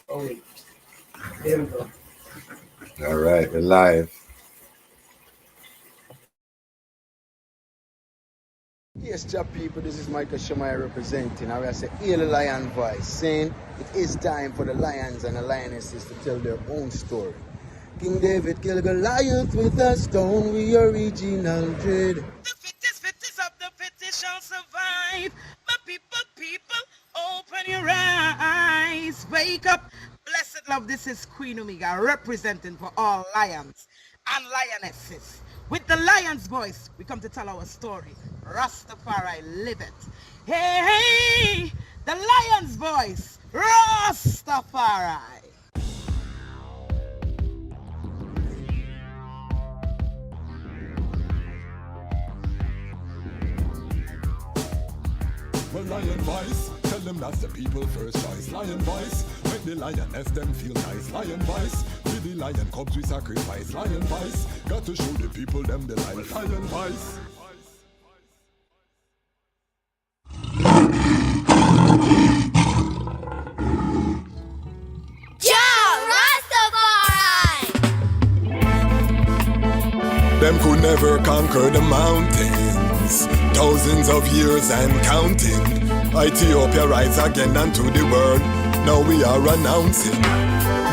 Oh wait, there we go. All right, we're live. Yes, job people, this is Michael Shamaya representing. I will say, hear the lion voice, saying it is time for the lions and the lionesses to tell their own story. King David killed Goliath with a stone, we original dread. The fittest of the fittest shall survive. My people, open your eyes. Wake up. Blessed love, this is Queen Omega representing for all lions and lionesses. With the lion's voice, we come to tell our story. Ras Tafari, live it. Hey, the lion's voice, Ras Tafari. Well, lion voice, tell them that's the people first choice. Lion voice, make the lioness them feel nice. Lion voice, with the lion cubs we sacrifice. Lion voice, got to show the people them the life. Lion voice. Them could never conquer the mountains. Thousands of years and counting. Ethiopia rise again unto the world. Now we are announcing.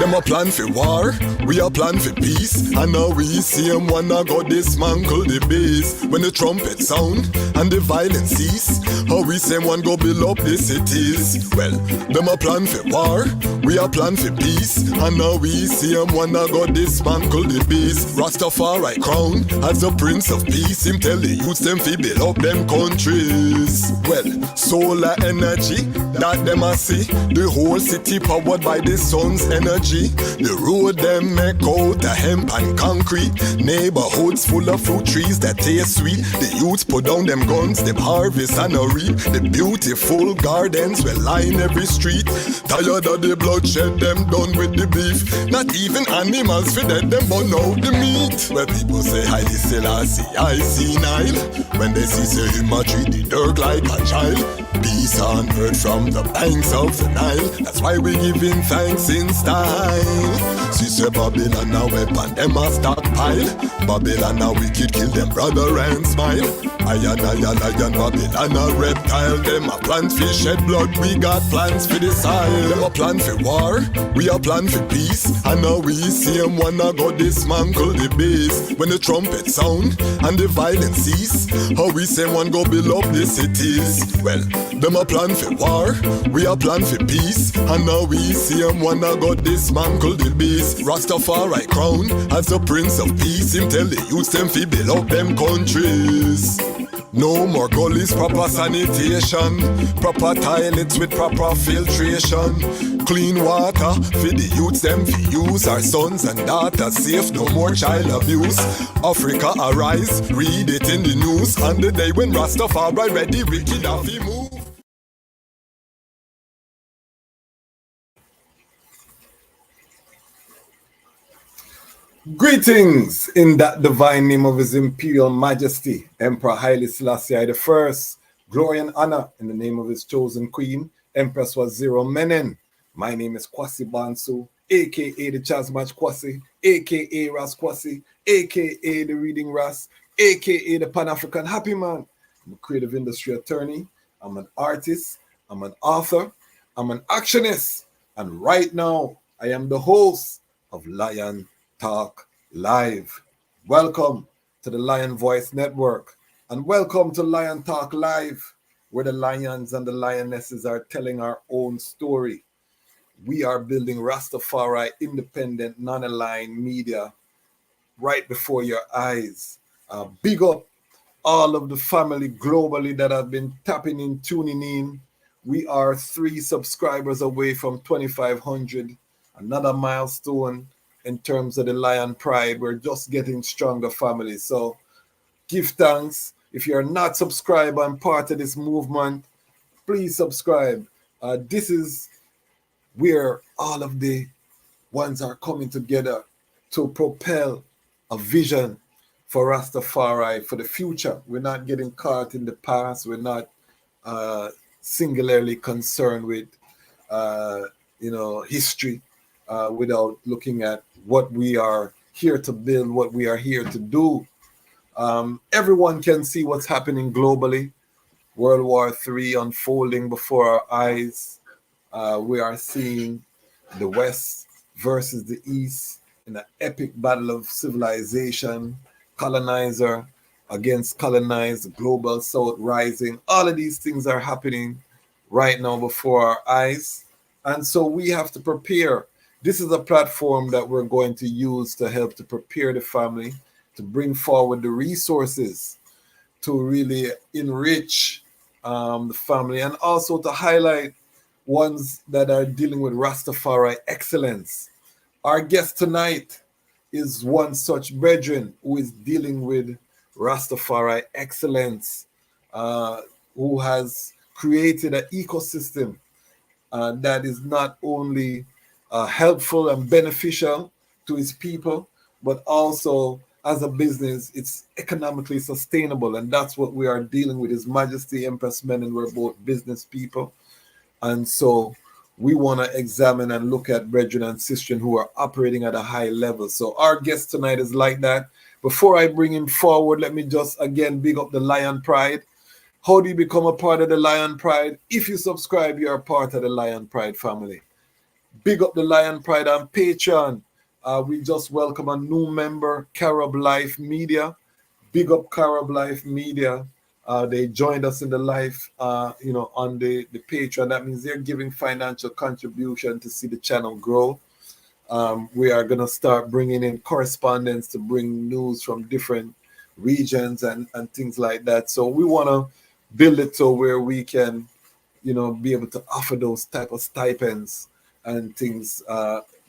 Them a plan for war, we a plan for peace. And now we see them wanna go dismantle the base. When the trumpet sound and the violence cease, how we say one go build up the cities. Well, them a plan for war, we a plan for peace. And now we see them wanna go dismantle the base. Rastafari crown as the Prince of Peace. Him tell the youths them fi build up them countries. Well, solar energy that them a see. The whole city powered by the sun's energy. The road them make out of hemp and concrete. Neighborhoods full of fruit trees that taste sweet. The youths put down them guns, them harvest and a reap. The beautiful gardens will line every street. Tired of the bloodshed, them done with the beef. Not even animals for that, them burn out the meat. Where people say Haile Selassie, I see Nile. When they see say him a treat the dirt like a child. Peace on earth from the banks of the Nile. That's why we giving thanks in style. See say Babylon a weapon, them a stockpile. Babylon a wicked, kill them brother and smile. Lion Babylon a reptile. Them a plant fish shed blood, we got plans for the soil. Them a plan for war, we a plan for peace. And now we see them wanna go dismantle the base. When the trumpet sound and the violence cease, how we say one go build up the cities. Well, them a plan for war, we a plan for peace. And now we see them wanna go dismantle the base. Rastafari crown as the Prince of Peace. Him tell the youths them fi build up them countries. No more gullies, proper sanitation. Proper toilets with proper filtration. Clean water for the youths them fi use. Our sons and daughters safe, no more child abuse. Africa arise, read it in the news. On the day when Rastafari ready, wicked have fi move. Greetings in that divine name of His Imperial Majesty, Emperor Haile Selassie I. Glory and honor in the name of His chosen Queen, Empress Waziri Menen. My name is Kwasi Bansu, aka the Chazmach Kwasi, aka Ras Kwasi, aka the Reading Ras, aka the Pan-African Happy Man. I'm a creative industry attorney, I'm an artist, I'm an author, I'm an actionist, and right now I am the host of Lion Talk Live. Welcome to the Lion Voice Network, and welcome to Lion Talk Live, where the lions and the lionesses are telling our own story. We are building Rastafari independent, non-aligned media right before your eyes. Big up all of the family globally that have been tapping in, tuning in. We are 3 subscribers away from 2,500, another milestone in terms of the Lion Pride. We're just getting stronger, family. So give thanks. If you're not subscribed and part of this movement, please subscribe. This is where all of the ones are coming together to propel a vision for Rastafari for the future. We're not getting caught in the past. We're not singularly concerned with history without looking at what we are here to build, what we are here to do. Everyone can see what's happening globally. World War III unfolding before our eyes. We are seeing the West versus the East in an epic battle of civilization, colonizer against colonized, global South rising. All of these things are happening right now before our eyes. And so we have to prepare. This is a platform that we're going to use to help to prepare the family, to bring forward the resources to really enrich the family, and also to highlight ones that are dealing with Ras Tafari excellence. Our guest tonight is one such brethren who is dealing with Ras Tafari excellence, who has created an ecosystem that is not only helpful and beneficial to his people, but also as a business, it's economically sustainable. And that's what we are dealing with. His Majesty Empress Men, and we're both business people. And so we want to examine and look at brethren and sisters who are operating at a high level. So our guest tonight is like that. Before I bring him forward, let me just again big up the Lion Pride. How do you become a part of the Lion Pride? If you subscribe, you're a part of the Lion Pride family. Big up the Lion Pride on Patreon. We just welcome a new member, Carib Life Media. Big up Carib Life Media. They joined us in the life, on the Patreon. That means they're giving financial contribution to see the channel grow. We are going to start bringing in correspondence to bring news from different regions and things like that. So we want to build it to where we can, be able to offer those type of stipends and things.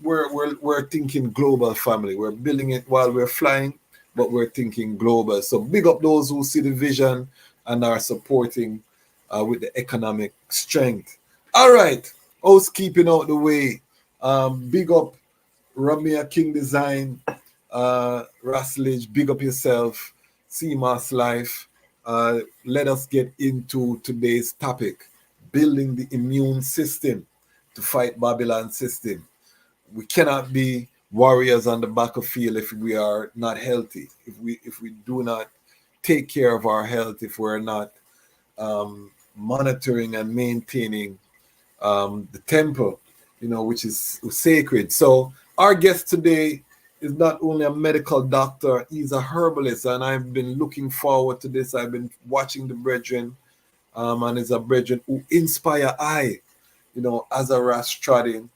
We're thinking global family. We're building it while we're flying, but we're thinking global. So big up those who see the vision and are supporting with the economic strength. All right, housekeeping out the way. Big up Ramia King Design, Raslage, big up yourself, CMAS Life. Let us get into today's topic, building the immune system to fight Babylon system. We cannot be warriors on the battlefield if we are not healthy, if we do not take care of our health, if we're not monitoring and maintaining the temple, which is sacred. So our guest today is not only a medical doctor, he's a herbalist, and I've been looking forward to this. I've been watching the brethren, and it's a brethren who inspire I, as a Rastradin,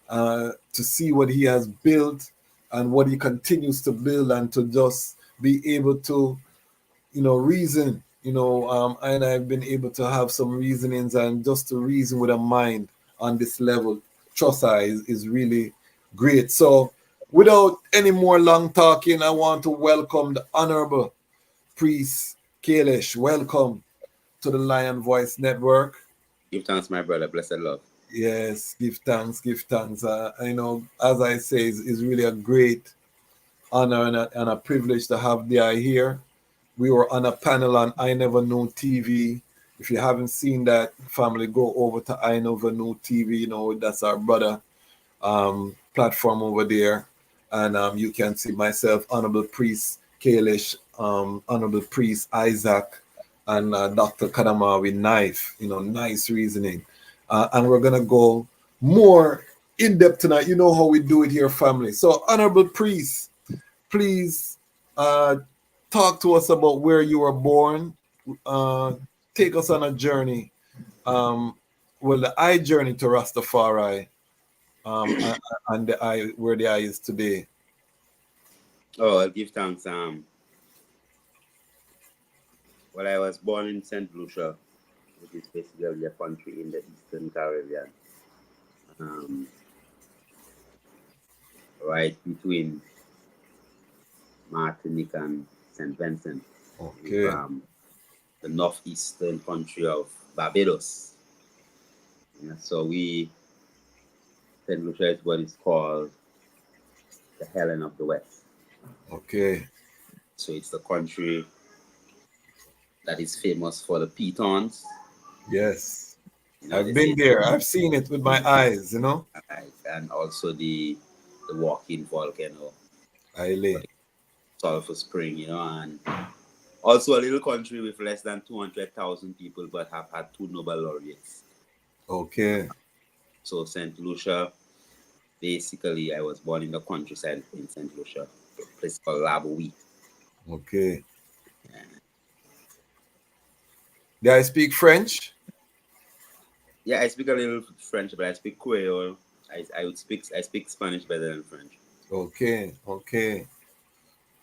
to see what he has built and what he continues to build, and to just be able to, reason, and I've been able to have some reasonings, and just to reason with a mind on this level, trust I is really great. So without any more long talking, I want to welcome the Honorable Priest Kailash. Welcome to the Lion Voice Network. Give thanks, my brother. Blessed love. Yes, give thanks, give thanks. As I say, it's really a great honor and a privilege to have the eye here. We were on a panel on I Never Knew TV. If you haven't seen that, family, go over to I Never Knew TV. That's our brother platform over there. And you can see myself, Honorable Priest Kailash, Honorable Priest Isaac, and Dr. Kadamawi Knife. Nice reasoning. And we're going to go more in depth tonight. You know how we do it here, family. So, Honorable Priest, please talk to us about where you were born. Take us on a journey. The eye journey to Rastafari, and the eye, where the eye is today. Oh, I'll give thanks. I was born in St. Lucia, which is basically a country in the Eastern Caribbean, right between Martinique and St. Vincent. Okay. The northeastern country of Barbados. So St. Lucia is what is called the Helen of the West. Okay. So it's the country that is famous for the pitons. Yes. You know, I've they been say, there. I've seen it with my eyes, you know. right, and also the walking volcano, I lay. sulfur spring, you know, and also a little country with less than 200,000 people, but have had 2 Nobel laureates. Okay. So St. Lucia, basically, I was born in the countryside in St. Lucia, a place called Laboui. Okay. Do I speak French? Yeah, I speak a little French, but I speak Creole. I speak Spanish better than French. Okay. Okay.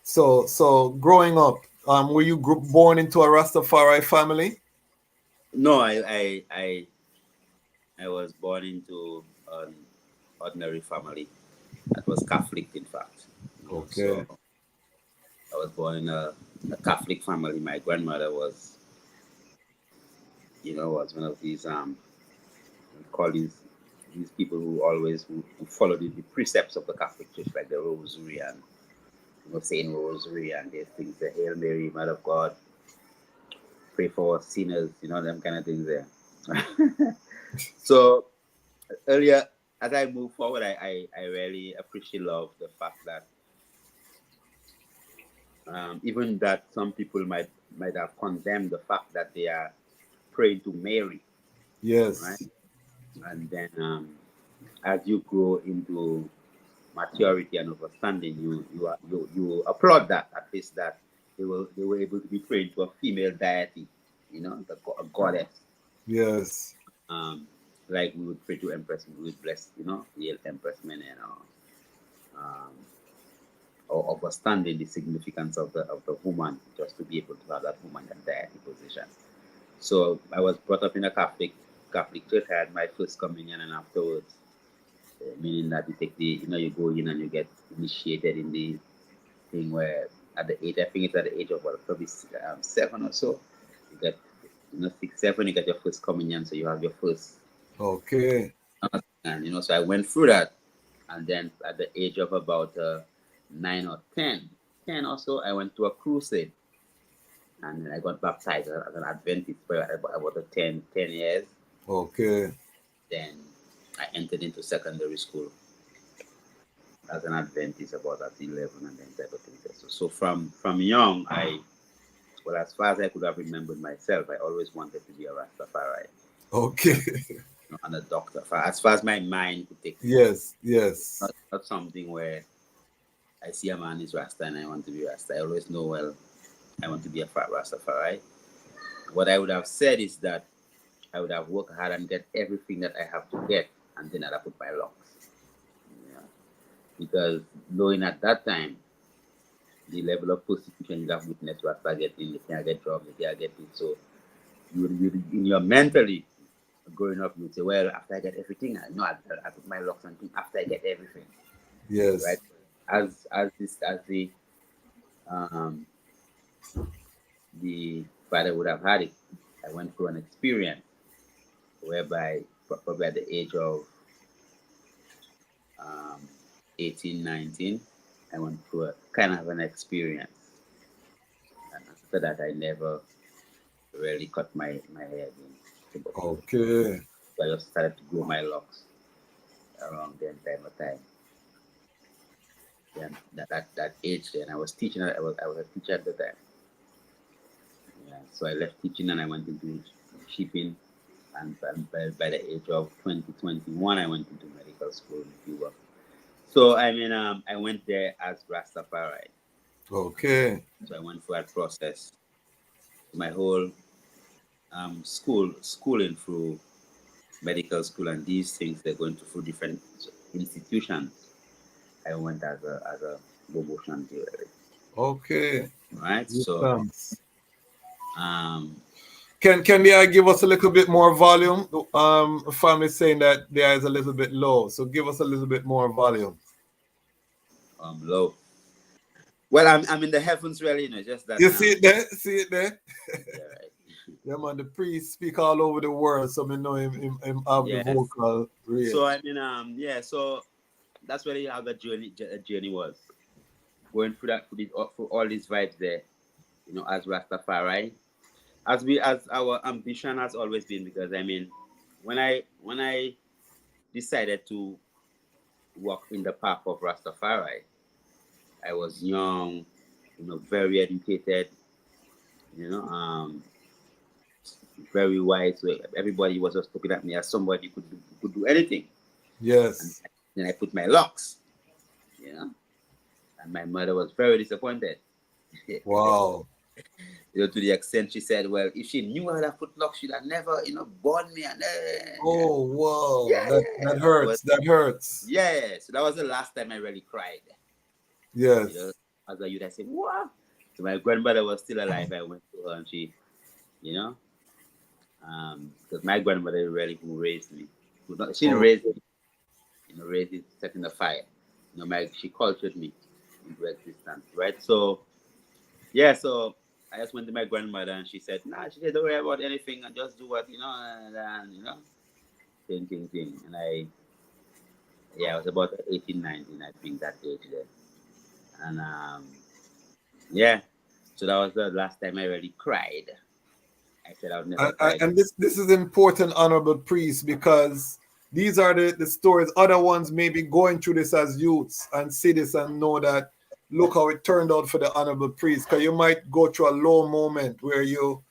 So growing up, were you born into a Rastafari family? No, I was born into an ordinary family that was Catholic, in fact. You know, Okay. so I was born in a Catholic family. My grandmother was, was one of these we call these people who always who follow the precepts of the Catholic Church, like the Rosary and saying Rosary and these things, the Hail Mary, Mother of God, pray for sinners, them kind of things there. So earlier, as I move forward, I really appreciate love the fact that even that some people might have condemned the fact that they are praying to Mary, right? Yes. And then as you grow into maturity and understanding, you applaud that, at least that they were able to be praying to a female deity, a goddess. Yes. Like we would pray to Empress, we would bless, the Empress Mene, or understanding the significance of the woman, just to be able to have that woman in deity position. So I was brought up in a Catholic church. I had my first communion, and afterwards, meaning that you take you go in and you get initiated in the thing where at the age, I think it's at the age of probably 7 or so, you get 6, 7, you get your first communion, so you have your first. Okay. And so I went through that, and then at the age of about 9 or 10 or so, I went to a crusade, and then I got baptized as an Adventist for about 10 years. Okay. Then I entered into secondary school as an Adventist about at 11, and then type of things. So from young, as far as I could have remembered myself, I always wanted to be a Rastafari. Okay. And a doctor. As far as my mind could take. Yes. Yes. Not something where I see a man is Rasta and I want to be Rasta. I always know, well, I want to be a fat Rastafari. What I would have said is that I would have worked hard and get everything that I have to get, and then I'd have put my locks. Yeah. Because knowing at that time the level of persecution you have witnessed, Rasta getting, you can't get jobs, you can't get it. So you in your mentally growing up, you would say, well, after I get everything, I put my locks on after I get everything. Yes. Right? As the father would have had it, I went through an experience whereby probably at the age of 18, 19, I went through a kind of an experience. And after that, I never really cut my hair again. Okay. So I just started to grow my locks around the time of time. Then that age, then I was teaching. I was a teacher at the time. Yeah, so I left teaching and I went into shipping. And by the age of 21, I went into medical school in Cuba. So I went there as Rastafari. Okay. So I went through that process. My whole schooling through medical school and these things, they're going through different institutions. I went as a Bobo Shanti. Okay. Right. Good, So thanks. Can they give us a little bit more volume? Family saying that there is a little bit low, so give us a little bit more volume. Low. Well, I'm in the heavens, really. Just that. You see it there? See it there? Yeah, right. Yeah, man. The priest speak all over the world, so we know him have the vocal range. So so that's really how the journey was. Going through through all these vibes there, as Rastafari. As our ambition has always been, because when I decided to walk in the path of Ras Tafari, I was young, very educated, you know, very wise. So everybody was just looking at me as somebody who could do anything. And Yes. then I put my locks, and my mother was very disappointed. Wow. To the extent she said, well, if she knew how to put locks, she'd have never, born me. And Oh, wow. yeah, That hurts. That hurts. yeah. So that was the last time I really cried. Yes. As a youth, I said, what? So my grandmother was still alive. I went to her and she, because my grandmother really who raised me. She didn't raise me, raised it, setting the fire. She cultured me into existence, right? So, yeah, so I just went to my grandmother and she said, nah, she said, don't worry about anything and just do what, thing. And I was about 18, 19, I think, that age there. And, so that was the last time I really cried. I said I would never cry. And this is important, Honorable Priest, because these are the stories. Other ones may be going through this as youths and see this and know that, look how it turned out for the Honorable Priest. Because you might go through a low moment where you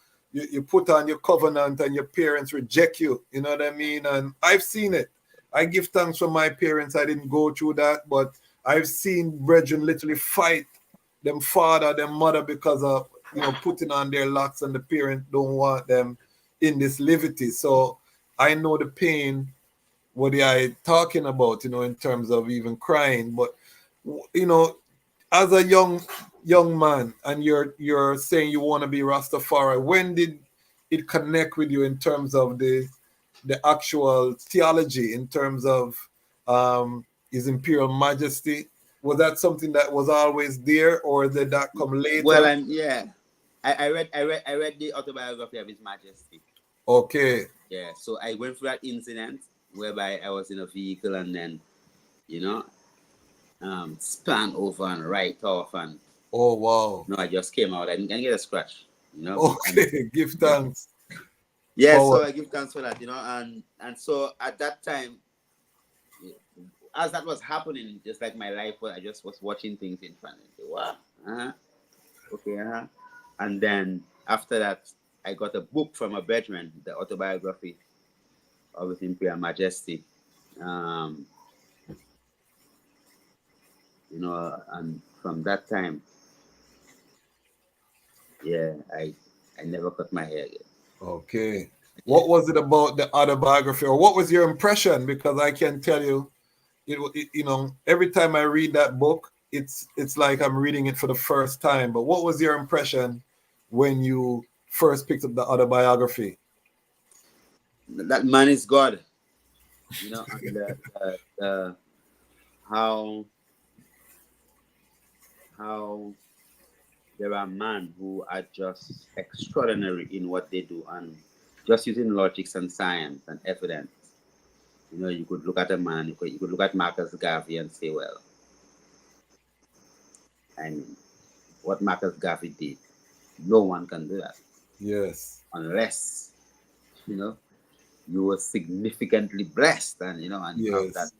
put on your covenant and your parents reject you. You know what I mean? And I've seen it. I give thanks for my parents. I didn't go through that, but I've seen brethren literally fight them father, them mother because of putting on their locks, and the parent don't want them in this liberty. So I know the pain what I talking about, in terms of even crying. But as a young man, and you're saying you want to be Rastafari, when did it connect with you in terms of the actual theology, in terms of His Imperial Majesty? Was that something that was always there, or did that come later? Well, I read the autobiography of His Majesty. Okay. Yeah, so I went through that incident whereby I was in a vehicle and then, span over and right off, and oh wow. I just came out. I didn't get a scratch. Okay, give thanks. Yeah, so I give thanks for that. And so at that time, as that was happening, just like my life, I just was watching things in front of me. Wow. Okay. And then after that, I got a book from a brethren, the autobiography of His Imperial Majesty. And from that time, I never cut my hair again. Okay. What was it about the autobiography, or what was your impression? Because I can tell you, every time I read that book, it's like I'm reading it for the first time. But what was your impression when you first picked up the autobiography? That man is God. And how there are men who are just extraordinary in what they do, and just using logics and science and evidence. You could look at a man, you could look at Marcus Garvey and say, well, what Marcus Garvey did, no one can do that. Yes. Unless, you were significantly blessed, and, and you have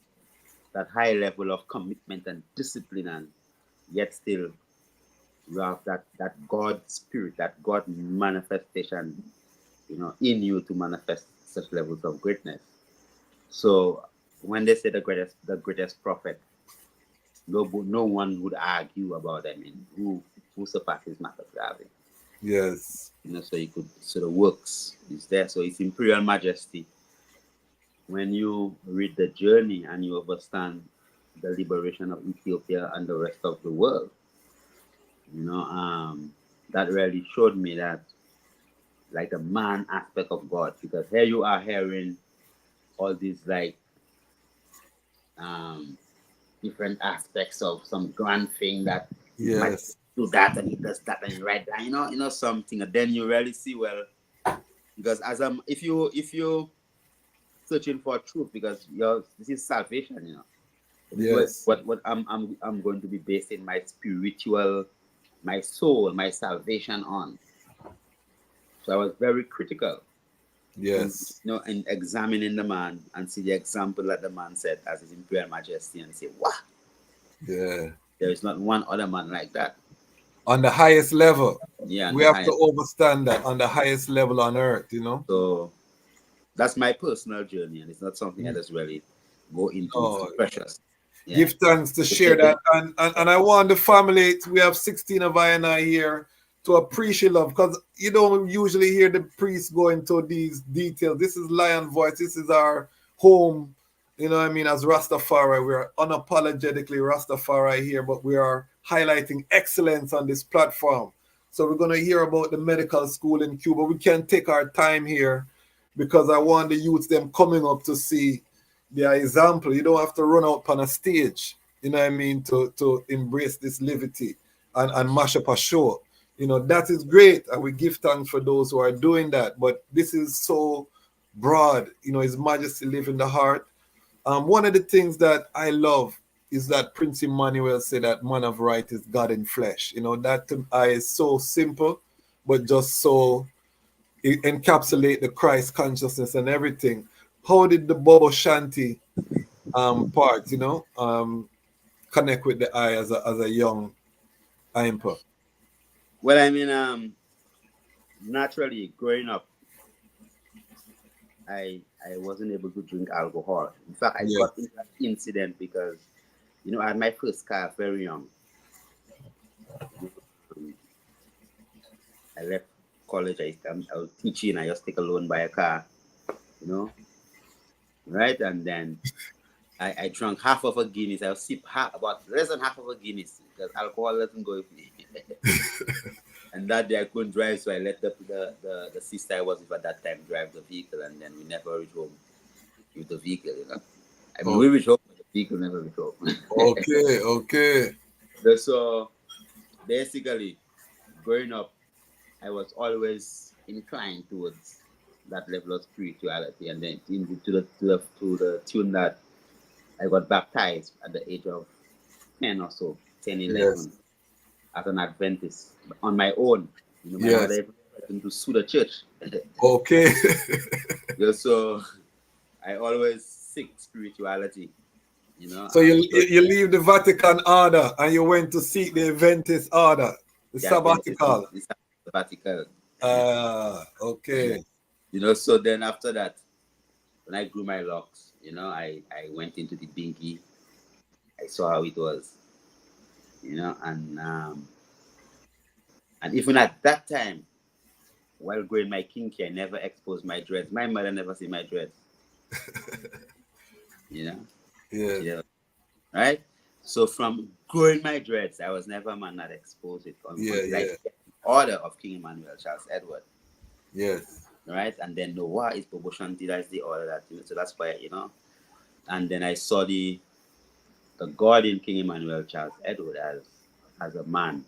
that high level of commitment and discipline, and yet still you have that God spirit, that God manifestation, in you to manifest such levels of greatness. So when they say the greatest prophet, no one would argue about who surpasses Marcus Garvey. Yes. So the works is there. So His Imperial Majesty, when you read the journey and you understand the liberation of Ethiopia and the rest of the world, that really showed me that, like, the man aspect of God, because here you are hearing all these different aspects of some grand thing that might do that and he does that and he write that, something, and then you really see, well, because if you searching for truth, because this is salvation, Yes. What I'm going to be basing my spiritual, my soul, my salvation on. So I was very critical Yes. In examining the man and see the example that the man set as his Imperial Majesty and say, wow, Yeah. there is not one other man like that. On the highest level. Yeah, We have to understand that on the highest level on earth, So that's my personal journey, and it's not something I just really go into. It's precious. Yeah. Give thanks to share that. And I want the family, we have 16 of I and I here, to appreciate love, because you don't usually hear the priest go into these details. This is Lion Voice. This is our home, as Rastafari. We are unapologetically Rastafari here, but we are highlighting excellence on this platform. So we're going to hear about the medical school in Cuba. We can take our time here because I want the youths them coming up to see their example. You don't have to run out on a stage, to embrace this liberty and mash up a show. That is great, and we give thanks for those who are doing that. But this is so broad, His Majesty live in the heart. One of the things that I love is that Prince Emmanuel said that man of right is God in flesh. That to I is so simple, but just so it encapsulate the Christ consciousness and everything. How did the Bobo Shanti part, connect with the I as a young imper? Well, I mean, naturally, growing up, I wasn't able to drink alcohol. In fact, I got into that incident because, I had my first car very young. I left college. I was teaching. I just take a loan, buy a car, right? And then I drank half of a Guinness. I'll sip about less than half of a Guinness because alcohol doesn't go with me. And that day I couldn't drive, so I let the sister I was with at that time drive the vehicle, and then we never reached home with the vehicle. I mean, we reached home, but the vehicle never reached home. Okay. So basically, growing up, I was always inclined towards that level of spirituality, and then to the tune that I got baptized at the age of 10 or so, 10, 11, as an Adventist on my own. My mother to sue the church. Okay. So I always seek spirituality. So you leave the Vatican order and you went to seek the Adventist order, the sabbatical. The sabbatical. Okay. So then after that, when I grew my locks, I went into the binky. I saw how it was, and even at that time, while growing my kinky, I never exposed my dreads. My mother never seen my dreads. Yeah. Right? So from growing my dreads, I was never a man that exposed it. The order of King Emmanuel Charles Edward. Yes. Right? And then Noah is Bobo Shanti, that's the order that, so that's why, And then I saw the God in King Emmanuel Charles Edward as a man,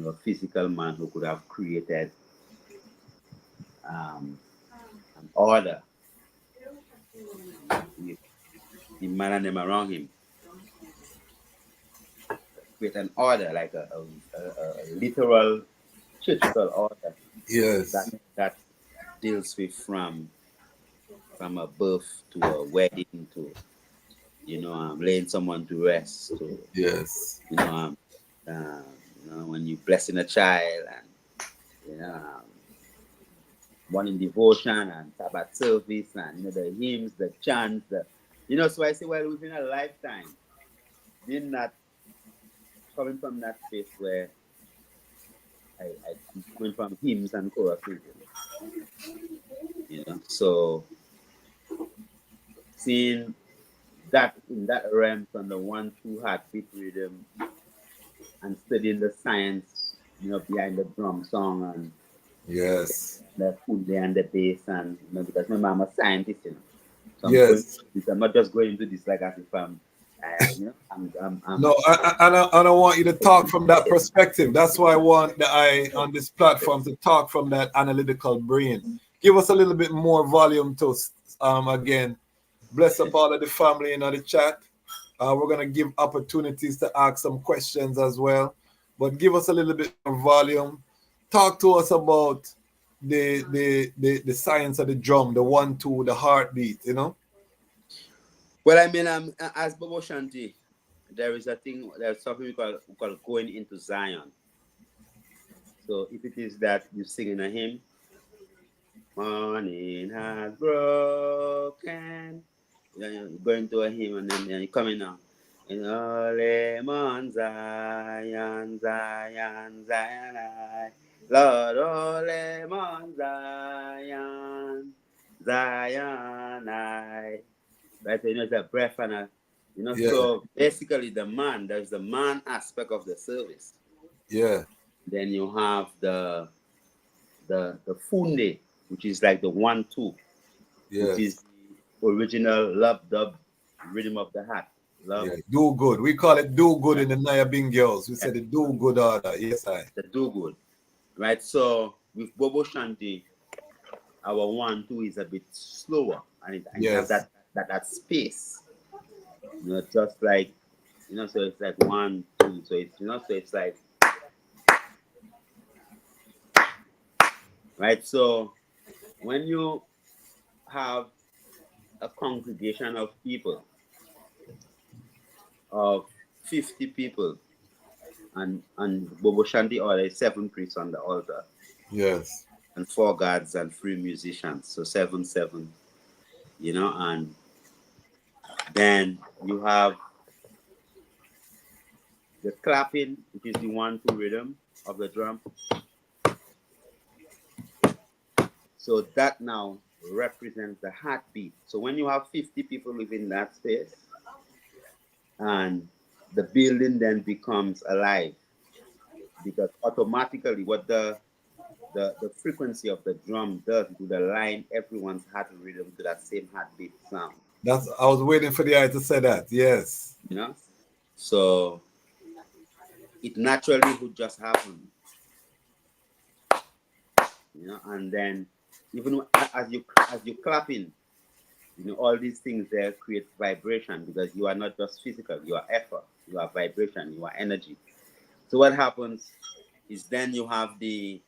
a physical man who could have created an order with the man and them around him. Create an order, like a literal churchical order. Yes. That deals with from a birth to a wedding to laying someone to rest to when you blessing a child and morning devotion and Sabbath service and the hymns, the chants, so I say, well, within a lifetime, being that coming from that space where I'm coming from hymns and choruses, so seeing that in that realm from the 1-2 heartbeat rhythm and studying the science, behind the drum song and the kunde and the bass and because remember I'm a scientist, so I'm not just going into this like as if I'm No, I don't want you to talk from that perspective. That's why I want the I on this platform to talk from that analytical brain. Give us a little bit more volume to again. Bless up all of the family in the chat. We're gonna give opportunities to ask some questions as well. But give us a little bit more volume. Talk to us about the science of the drum, the 1-2, the heartbeat, you know? Well, I mean, as Bobo Shanti, there's something we call going into Zion. So if it is that you sing in a hymn, morning has broken, you're going to a hymn and then you're coming out. In Holy Mount Zion, Zion, Zion, I, Lord, Holy Mount Zion, Zion, I. Right, so, it's a breath and a, Yeah. so basically there's the man aspect of the service. Yeah. Then you have the funde, which is like the 1-2, Yes. which is the original love dub rhythm of the heart. Love. Yeah. Do good. We call it do good in the Naya Bing girls. We said the do good order. Yes, I. The do good. Right. So with Bobo Shanti, our 1-2 is a bit slower and it has Yes. that space. Just like so it's like 1-2. So it's so it's like right. So when you have a congregation of people, of 50 people, and Bobo Shanti order 7 priests on the altar. Yes. And 4 guards and 3 musicians. So 7-7, and then you have the clapping, which is the 1-2 rhythm of the drum. So that now represents the heartbeat. So when you have 50 people within that space, and the building then becomes alive, because automatically what the frequency of the drum does to align everyone's heart rhythm to that same heartbeat sound. I was waiting for the eye to say that. Yes. So it naturally would just happen. And then even as you clapping, all these things there create vibration, because you are not just physical, you are effort, you are vibration, you are energy. So what happens is then you have the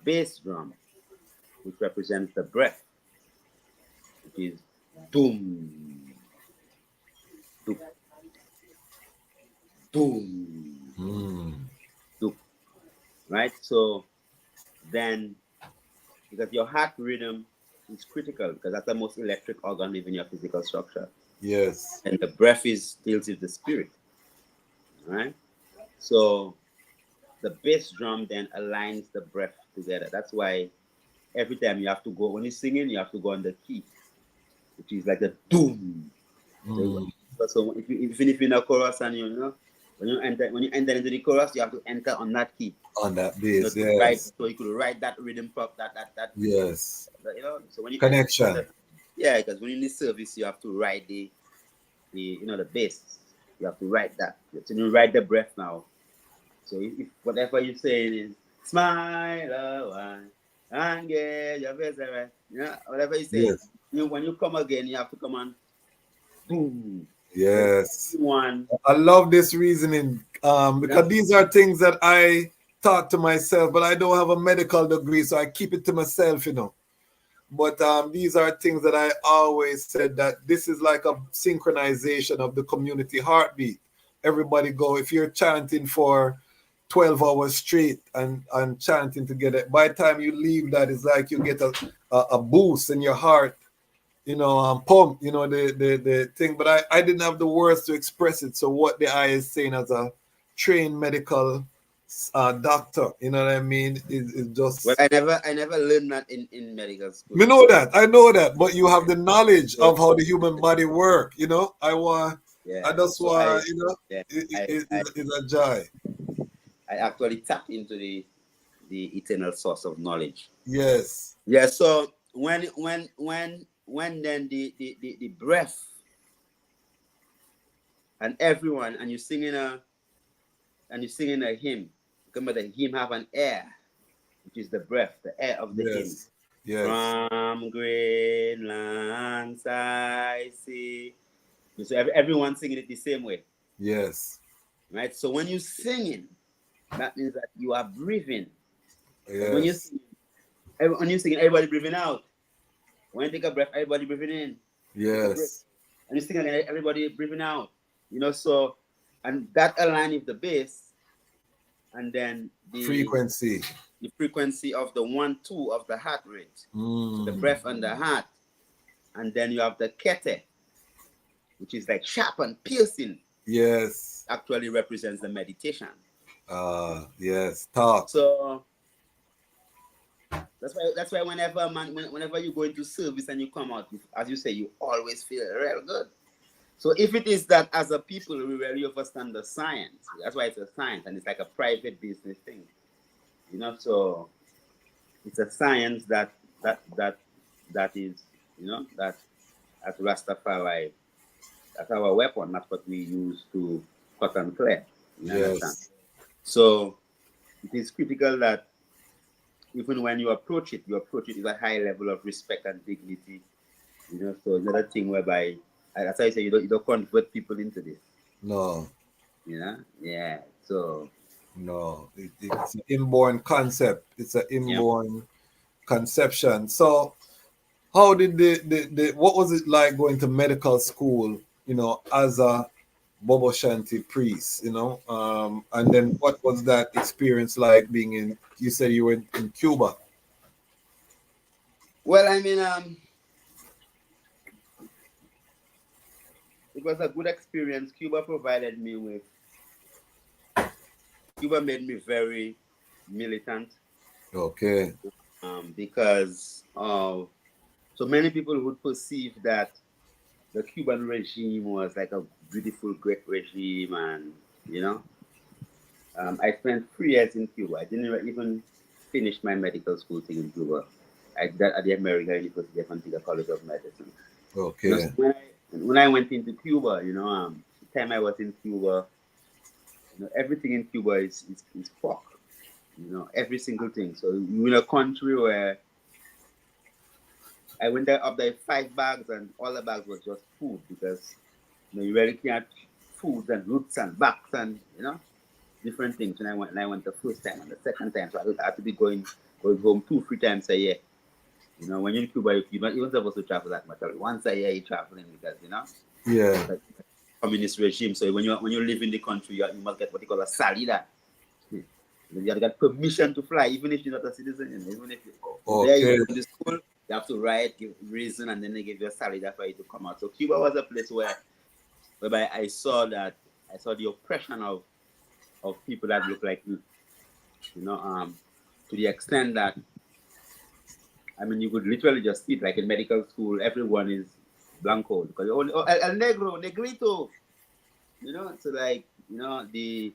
bass drum, which represents the breath, which is boom, doop, boom, doop. Right? So then, because your heart rhythm is critical, because that's the most electric organ within your physical structure. Yes. And the breath deals with the spirit. Right? So the bass drum then aligns the breath together. That's why every time you have to go, when you're singing, you have to go on the key, which is like the doom. So even if you're in a chorus and when you enter into the chorus, you have to enter on that key. On that bass, yes. So you could write that rhythm pop, that. Yes. So when you connection. Because when you need service, you have to write the bass. You have to write that. So you write the breath now. So if whatever you say is smile and get your face right, whatever you say. Yes. When you come again, you have to come on. Boom. Yes. One. I love this reasoning because these are things that I talk to myself, but I don't have a medical degree, so I keep it to myself, But these are things that I always said, that this is like a synchronization of the community heartbeat. Everybody go, if you're chanting for 12 hours straight and chanting together, by the time you leave that, it's like you get a boost in your heart, pump, the thing. But I didn't have the words to express it. So what the eye is saying as a trained medical doctor, you know what I mean, is just. Well, I never learned that in medical school. I know that, but you have the knowledge of how the human body work. It's a joy. I actually tap into the eternal source of knowledge. Yes. Yeah. So when then the breath and everyone and you're singing a hymn. Remember, the hymn have an air, which is the breath, the air of the hymn. Yes. From green lands I see. So everyone singing it the same way. Yes. Right. So when you're singing, that means that you are breathing. When you Yes. sing, when you sing, everybody breathing out. When you take a breath, everybody breathing in. Take a breath. Yes. And you sing again, everybody breathing out. So, and that align with the bass, and then Frequency. the frequency of the 1-2 of the heart rate. So the Mm. breath and the heart. And then you have the kete, which is like sharp and piercing. Yes. Actually represents the meditation. Yes. Talk. So that's why whenever you go into service and you come out, as you say, you always feel real good. So if it is that as a people we really understand the science, that's why it's a science and it's like a private business thing. So it's a science that is, that at Ras Tafari, that's our weapon. That's what we use to cut and clear. You understand? Yes. So it is critical that even when you approach it with a high level of respect and dignity. So another thing whereby, that's why I say you don't convert people into this. No. Yeah. So No. It's an inborn concept. It's an inborn conception. So how did the what was it like going to medical school, as a Bobo Shanti priest, and then what was that experience like being in, you said you were in Cuba? well, I mean, it was a good experience. Cuba made me very militant. Okay. Because so many people would perceive that the Cuban regime was like a beautiful, great regime, and I spent 3 years in Cuba. I didn't even finish my medical school thing in Cuba. I did that at the American University of Antigua College of Medicine. Okay. So when I went into Cuba, the time I was in Cuba, everything in Cuba is pork. Every single thing. So you're in a country where I went there up there 5 bags, and all the bags was just food, because you really can't foods and roots and backs and different things. When I went the first time and the second time, so I had to be going home 2-3 times a year. When you're in Cuba, you're not even supposed to travel that much. Once a year you're traveling, because Yeah. like communist regime. So when you live in the country, you must get what you call a salida. You have to get permission to fly, even if you're not a citizen. Even if there you go to the school, you have to write, give reason, and then they give you a salida for you to come out. So Cuba was a place whereby I saw the oppression of people that look like me. To the extent that, I mean, you could literally just see it, like in medical school, everyone is blanco, because el negro, negrito, so like, the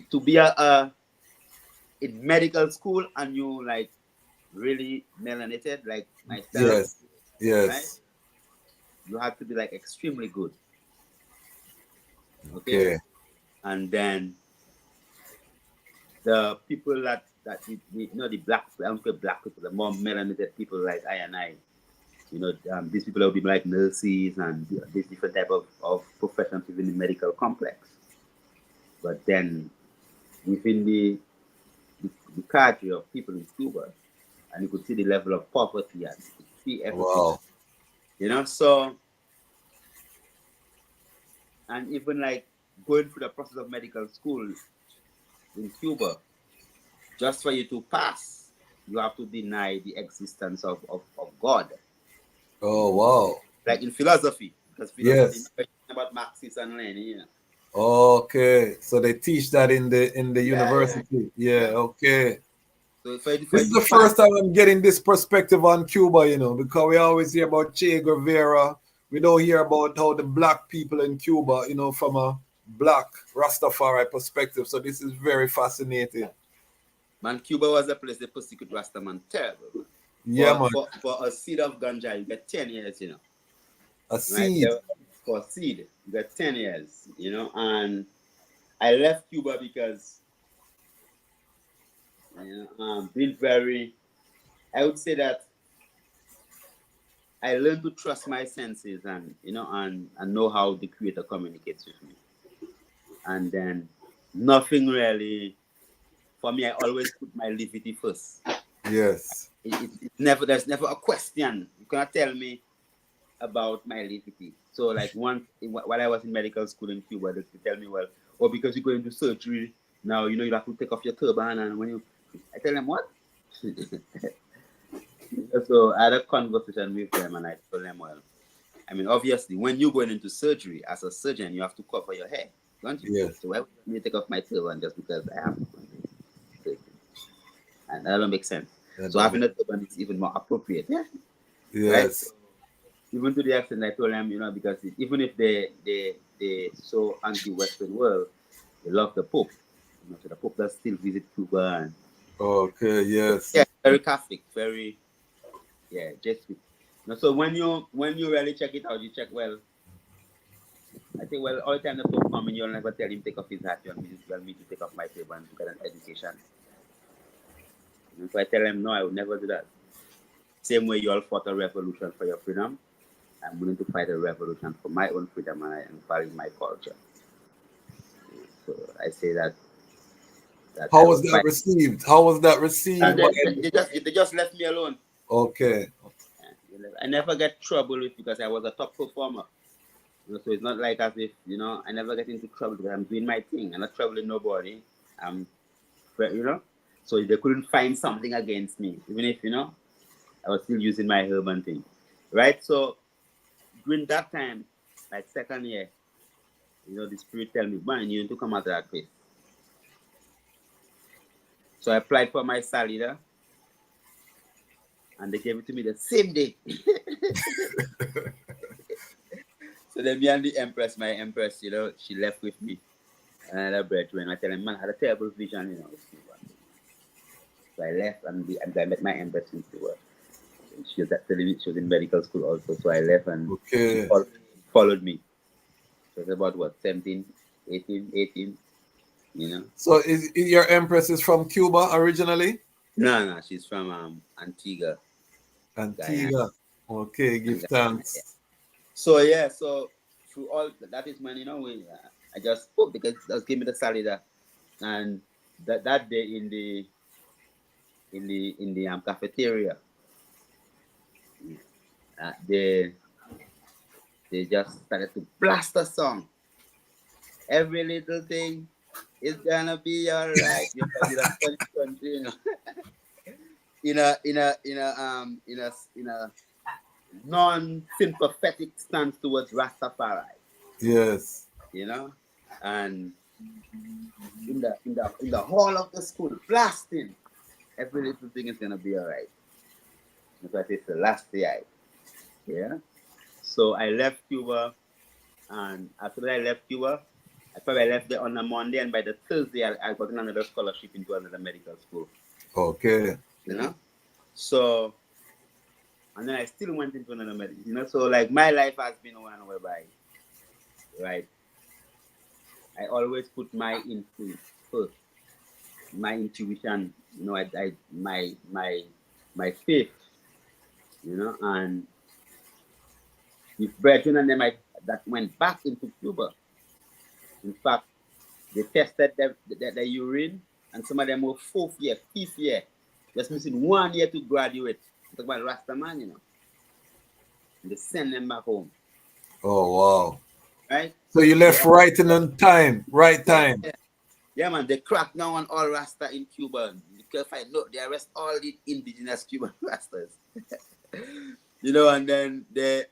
to be in medical school and you like really melanated like myself, Yes. right? You have to be like extremely good. Okay. And then the people that the black, I don't say black people, the more melanated people like I and I, these people will be like nurses and this different type of professions within the medical complex. But then within the cadre of people in Cuba, and you could see the level of poverty and you could see everything. Wow. So, and even like going through the process of medical school in Cuba, just for you to pass, you have to deny the existence of God. Oh, wow. Like in philosophy, because philosophy is about Marxist and Lenin. Okay, so they teach that in the university. Yeah. Okay. So This is the first time I'm getting this perspective on Cuba, because we always hear about Che Guevara. We don't hear about how the black people in Cuba, from a black Rastafari perspective. So this is very fascinating. Man, Cuba was a place they persecute Rastaman terrible, man. Yeah, man. For a seed of ganja, you get 10 years, A seed. Right? For a seed, you get 10 years, and I left Cuba because, being very, I would say that I learned to trust my senses and, and know how the Creator communicates with me. And then nothing really for me, I always put my liberty first. Yes. There's never a question. You cannot tell me about my liberty. So like once while I was in medical school in Cuba, they tell me, well, oh, because you're going to surgery now, you know, you have to take off your turban, and when I tell them what? So I had a conversation with them, and I told them, well, I mean, obviously, when you're going into surgery as a surgeon, you have to cover your hair, don't you? Yes. So why would you take off my turban just because I have to go into surgery? And that don't make sense. So having a turban is even more appropriate. Yeah. Yes. Right? So, even to the extent I told them, you know, because even if they so anti-Western world, they love the Pope. You know, so the Pope does still visit Cuba. And, okay, yes. yeah, very Catholic, very, yeah, Jesuit. You know, so when you really check it out, you check, well, I think, well, all the time the Pope come in, you'll never tell him take off his hat. You want me to take off my turban to get an education. And so I tell him, no, I would never do that. Same way you all fought a revolution for your freedom, I'm willing to fight a revolution for my own freedom and value my culture. So I say that. How was that received? How was that received? And they just left me alone. Okay. I never get trouble with because I was a top performer. You know, so it's not like as if, you know, I never get into trouble because I'm doing my thing. I'm not troubling nobody. You know, so they couldn't find something against me, even if, you know, I was still using my Herbal thing, right? So during that time, like second year, you know, the spirit tell me, man, you need to come out of that place. So I applied for my salida, and they gave it to me the same day. So then me and the Empress, my Empress, you know, she left with me. And another brethren, I tell him, man, I had a terrible vision, you know. So I left, and I met my Empress in Cuba. She was in medical school also, so I left, and she followed me. So it's about what, 17, 18, you know. So is your Empress is from Cuba originally? No, she's from Antigua. Antigua. Okay, give thanks. Yeah. So yeah, so through all that is when, you know, I just because just give me the salida, and that day in the cafeteria, they just started to blast a song. Every little thing is gonna be alright. You know, in a non-sympathetic stance towards Ras Tafari. Yes. You know, and in the hall of the school, blasting. Every little thing is gonna be alright. Because it's the last day. Yeah. So I left Cuba, and after I left Cuba, I probably left there on a Monday, and by the Thursday, I got another scholarship into another medical school. Okay. You know, so, and then I still went into another medical. You know, so like my life has been one whereby, right? I always put my instinct first, my intuition. You know, my faith. You know, and with brethren and them that went back into Cuba. In fact, they tested the urine, and some of them were fourth year, fifth year, just missing 1 year to graduate. Talk about Rastaman, you know. And they send them back home. Oh wow! Right. So you left right time. Yeah, man. They cracked down on all Rasta in Cuba because they arrest all the indigenous Cuban Rastas. You know, and then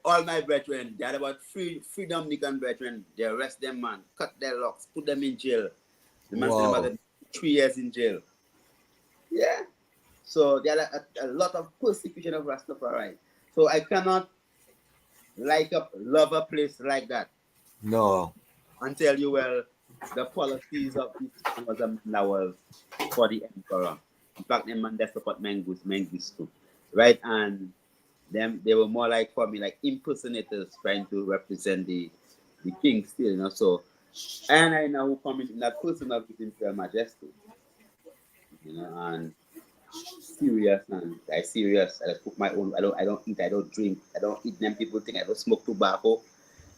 all my brethren, they had about three Dominican brethren, they arrest them, man, cut their locks, put them in jail. The man spent about 3 years in jail. Yeah. So they had a lot of persecution of Rastafari. So I cannot love a place like that. No. And tell you, well, the policies of this man was a man that was for the emperor. In fact, the man that support Mengistu too. Right? And they were more like, for me, like impersonators trying to represent the king still, you know. So, and I know who come in that person of Imperial Majesty, you know, and serious, and I serious. I just cook my own. I don't eat. I don't drink. I don't eat them people think I don't smoke tobacco.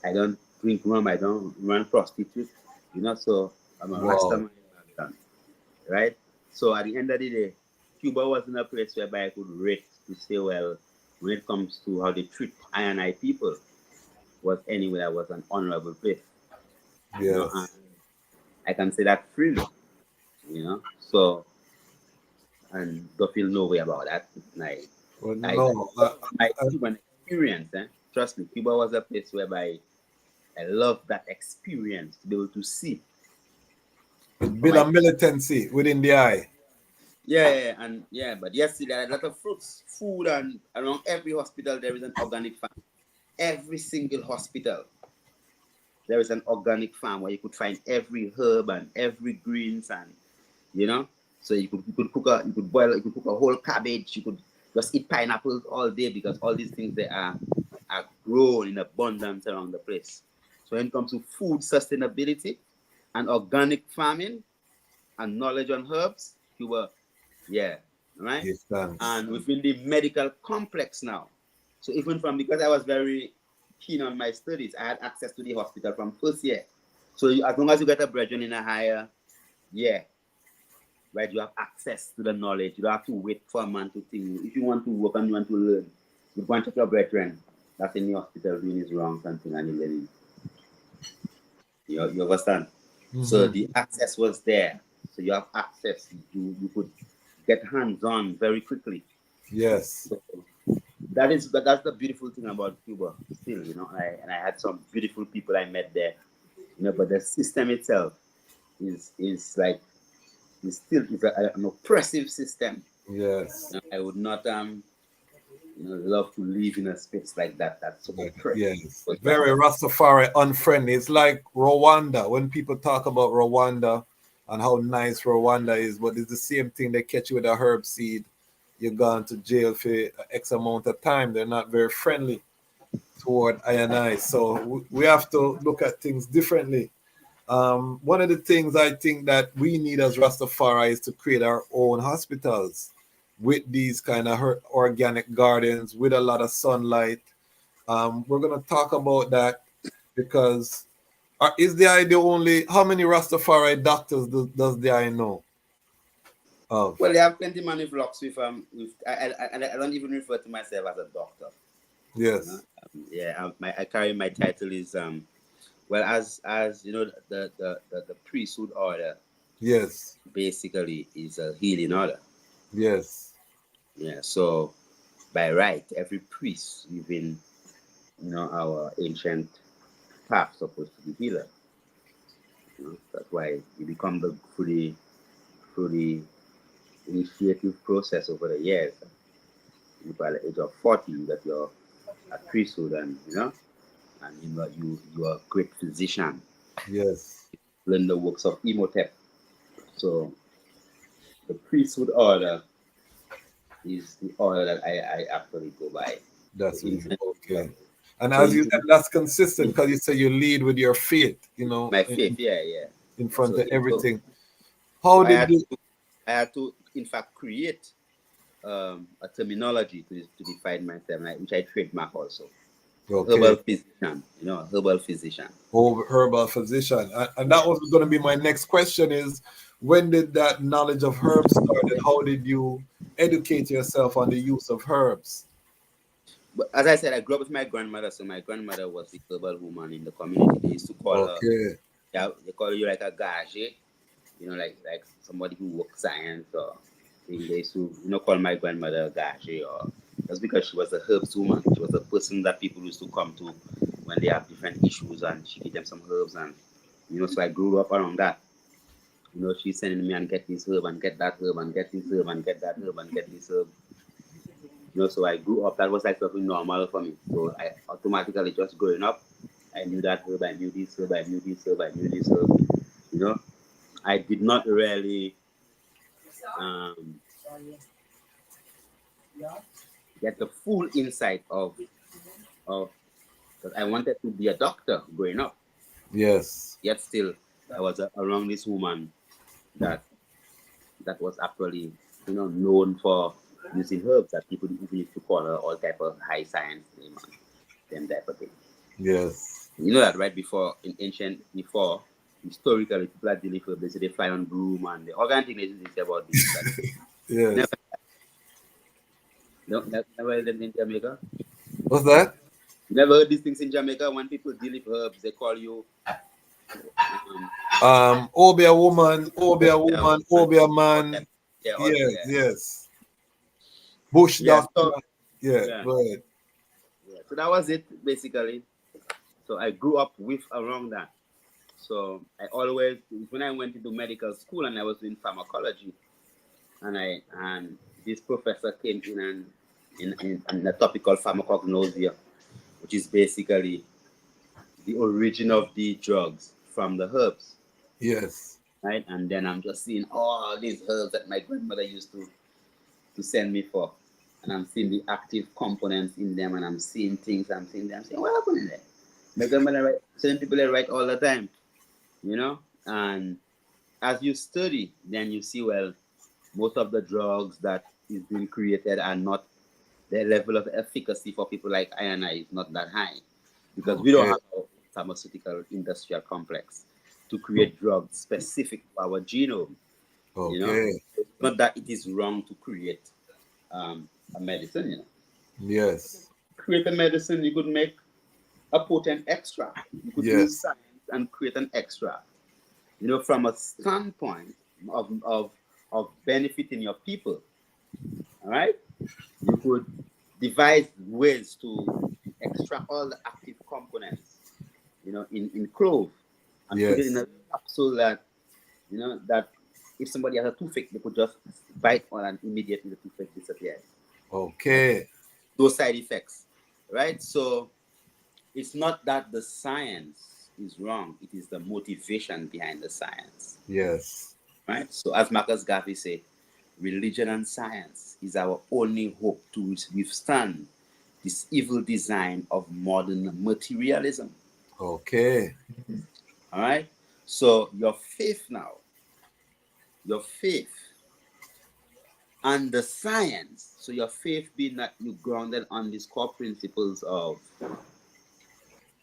I don't drink rum. I don't run prostitute, you know. So I'm a Rastaman, right? So at the end of the day, Cuba wasn't a place whereby I could rate to say, well, when it comes to how they treat I people, was anywhere was an honorable place. You know, and Yes. I can say that freely, you know. So, and don't feel no way about that. Like, Well, I no. my Cuban experience, trust me, Cuba was a place whereby I love that experience to be able to see. It For build my a militancy within the eye. yeah, but yes, there are a lot of fruits, food, and around every hospital there is an organic farm. Every single hospital there is an organic farm where you could find every herb and every greens, and you know, so you could cook a whole cabbage. You could just eat pineapples all day because all these things they are grown in abundance around the place. So when it comes to food sustainability and organic farming and knowledge on herbs, Cuba, yeah, right? Yes, thanks. And within the medical complex now. So even from, because I was very keen on my studies, I had access to the hospital from first year. So as long as you get a brethren in a higher year, right, you have access to the knowledge. You don't have to wait for a man to think. If you want to work and you want to learn, you go and check your brethren that's in the hospital doing his wrong something and you're learning. You understand? So the access was there. So you have access. You could get hands-on very quickly. Yes. So that's the beautiful thing about Cuba still, you know. I had some beautiful people I met there, you know, but the system itself is like is an oppressive system. Yes. You know, I would not love to live in a space like that. That's so oppressive. Yes. But Very Rastafari unfriendly. It's like Rwanda. When people talk about Rwanda and how nice Rwanda is, but it's the same thing. They catch you with a herb seed. You're gone to jail for X amount of time. They're not very friendly toward I and I. So we have to look at things differently. One of the things I think that we need as Rastafari is to create our own hospitals with these kind of organic gardens with a lot of sunlight. We're going to talk about that because is the eye the only, how many Rastafari doctors does the eye know of? well, they have plenty money flocks with I don't even refer to myself as a doctor. Yes. You know? I carry my title is well, as you know, the priesthood order Yes. basically is a healing order. Yes. Yeah. So by right, every priest within our ancient path supposed to be healer. You know, that's why you become through the initiative process over the years. By the age of 40, that you're a priesthood, and you are a great physician. Yes. Learn the works of Imhotep. So the priesthood order is the order that I actually go by. So That's in, okay. And so as you in, said, that's consistent because you say you lead with your faith, my faith, yeah. in front So of everything. so How did you? I had to in fact create a terminology to define myself, which I trademark also. Okay. Herbal physician, herbal physician. Oh, herbal physician. And that was going to be my next question is, when did that knowledge of herbs start and how did you educate yourself on the use of herbs? But as I said, I grew up with my grandmother, so my grandmother was the herbal woman in the community. They used to call her, Okay. yeah, they call you like a gage, like somebody who works science, or they used to, call my grandmother a gage, or that's because she was a herbs woman. She was a person that people used to come to when they have different issues, and she give them some herbs, and so I grew up around that. She's sending me and get this herb and get that herb and get this herb and get that herb and get this herb. So I grew up, that was like something normal for me. So I automatically, just growing up, I knew that herb, I knew this herb, I knew this herb, I knew this herb. I did not really get the full insight of because I wanted to be a doctor growing up. Yes. Yet still, I was around this woman that was actually, known for using herbs that people even used to call her all type of high science name and them type of thing. Yes. You know that right before in ancient before historically people are dealing with, they say they fly on broom and the organization they say about this. Yes. Never heard them in Jamaica. What's that? You never heard these things in Jamaica? When people deal with herbs, they call you Obia woman, Obia man. Yeah, Yes, yes. Bush doctor. So, yeah, go ahead. Yeah, so that was it basically. So I grew up with around that. So I always, when I went into medical school and I was in pharmacology, and this professor came in a topic called pharmacognosia, which is basically the origin of the drugs from the herbs. Yes. Right, and then I'm just seeing all these herbs that my grandmother used to send me for, and I'm seeing the active components in them, and I'm seeing things. I'm saying, what happened in there? My grandmother write, certain people they write all the time, you know. And as you study, then you see, well, most of the drugs that is being created are not, the level of efficacy for people like I and I is not that high, because we don't have a pharmaceutical industrial complex to create drugs specific to our genome. You know, it's not that it is wrong to create a medicine. You know, yes, create a medicine, you could make a potent extract. You could use science and create an extract. You know, from a standpoint of benefiting your people. All right, you could devise ways to extract all the active components, you know, in clove, and put it in a capsule that, you know, that if somebody has a toothache, they could just bite on and immediately the toothache disappears. Okay. Those side effects, right? So it's not that the science is wrong, it is the motivation behind the science. Yes. Right? So as Marcus Garvey said, religion and science is our only hope to withstand this evil design of modern materialism. Okay. All right. So your faith and the science. So your faith being that you grounded on these core principles of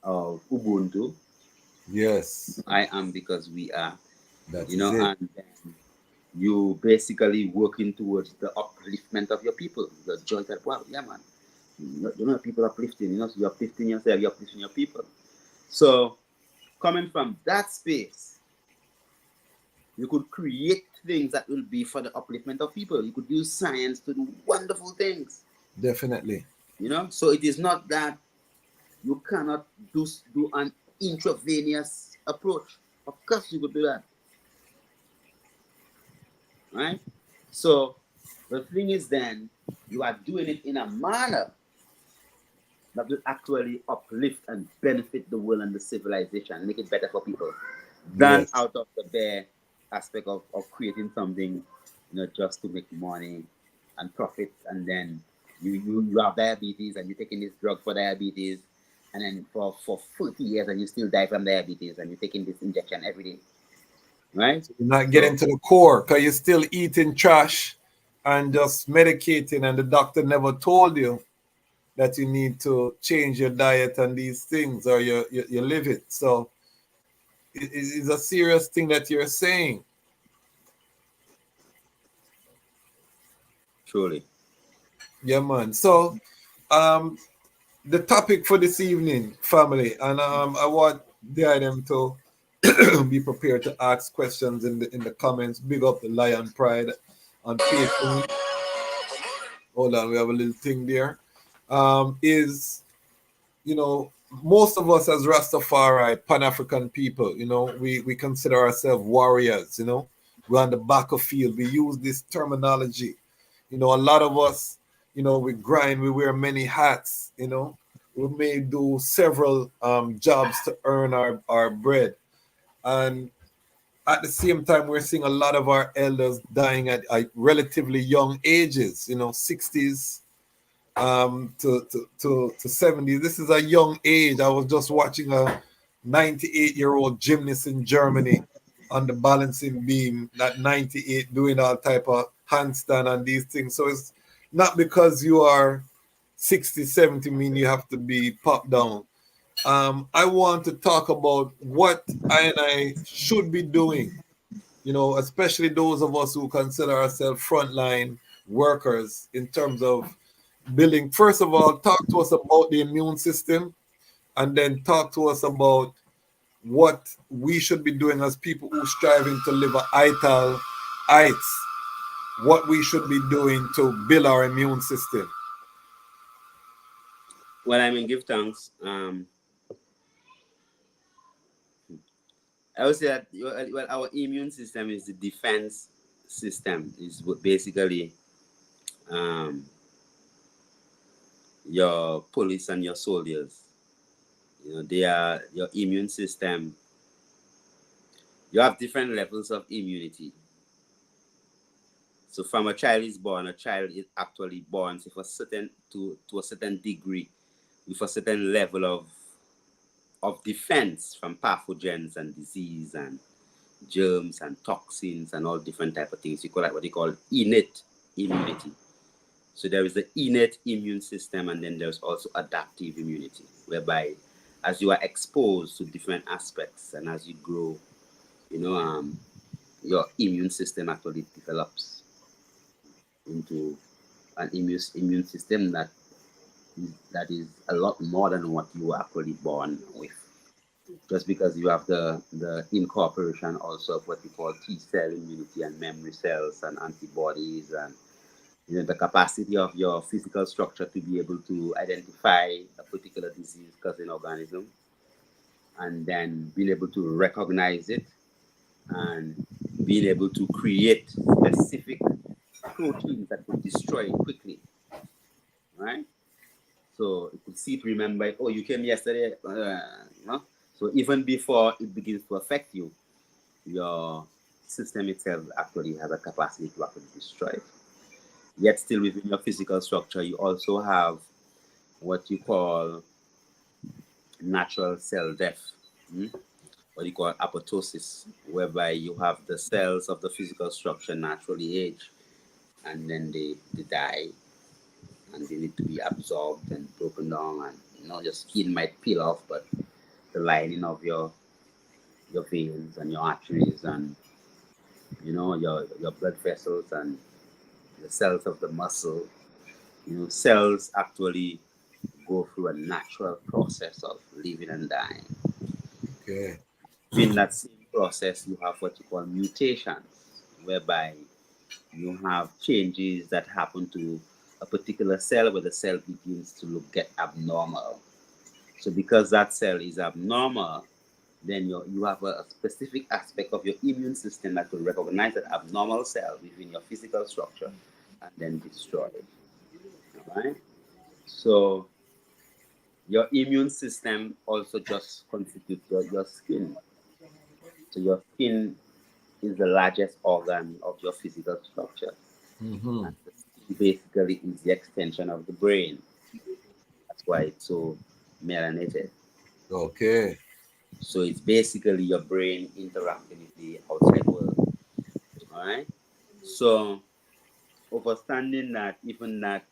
Ubuntu. Yes. I am because we are. That's you know, and then you basically working towards the upliftment of your people. The joy that, wow, yeah, man. You know, people uplifting, you know, so you're uplifting yourself, you're uplifting your people. So, coming from that space, you could create things that will be for the upliftment of people. You could use science to do wonderful things. Definitely. You know, so it is not that you cannot do an intravenous approach. Of course, you could do that. Right? So the thing is, then you are doing it in a manner that will actually uplift and benefit the world and the civilization and make it better for people than out of the bare aspect of creating something, you know, just to make money and profit. And then you have diabetes and you're taking this drug for diabetes, and then for 40 years and you still die from diabetes and you're taking this injection every day. Right? So you're not getting to the core because you're still eating trash and just medicating, and the doctor never told you that you need to change your diet and these things, or you live it. So it's a serious thing that you're saying. Truly. Yeah, man. So the topic for this evening, family, and I want the item to be prepared to ask questions in the comments. Big up the Lion Pride on Facebook. Hold on, we have a little thing there. Is, you know, most of us as Rastafari, Pan-African people, you know, we consider ourselves warriors, you know. We're on the battlefield. We use this terminology. You know, a lot of us, you know, we grind, we wear many hats, you know. We may do several jobs to earn our bread. And at the same time, we're seeing a lot of our elders dying at relatively young ages, you know, 60s to 70s. This is a young age. I was just watching a 98-year-old gymnast in Germany on the balancing beam at 98 doing all type of handstand and these things. So it's not because you are 60, 70 mean you have to be popped down. I want to talk about what I should be doing, especially those of us who consider ourselves frontline workers in terms of building. First of all, talk to us about the immune system, and then talk to us about what we should be doing as people who striving to live a ital heights, what we should be doing to build our immune system. Well, I mean, give thanks. I would say that well, our immune system is the defense system. Is basically um, your police and your soldiers. They are your immune system. You have different levels of immunity. So from a child is born, a child is actually born with a certain to a certain degree, with a certain level of defense from pathogens and disease and germs and toxins and all different type of things. You call that what they call innate immunity. So there is the innate immune system, and then there's also adaptive immunity, whereby as you are exposed to different aspects and as you grow, your immune system actually develops into an immune system that is a lot more than what you were actually born with. Just because you have the incorporation also of what we call T cell immunity and memory cells and antibodies, and the capacity of your physical structure to be able to identify a particular disease causing organism, and then being able to recognize it and being able to create specific proteins that could destroy it quickly, right? So it could see to remember, oh, you came yesterday, So even before it begins to affect you, your system itself actually has a capacity to actually destroy it. Yet still within your physical structure, you also have what you call natural cell death, what you call apoptosis, whereby you have the cells of the physical structure naturally age, and then they die, and they need to be absorbed and broken down, and your skin might peel off, but the lining of your veins and your arteries and your blood vessels and the cells of the muscle, cells actually go through a natural process of living and dying. Okay. In that same process, you have what you call mutations, whereby you have changes that happen to a particular cell where the cell begins to get abnormal. So because that cell is abnormal, then you have a specific aspect of your immune system that will recognize that abnormal cell within your physical structure and then destroy it. All right? So your immune system also just constitutes your skin. So your skin is the largest organ of your physical structure. Mm-hmm. And the skin basically is the extension of the brain. That's why it's so melanated. Okay. So it's basically your brain interacting with the outside world. All right. So understanding that even that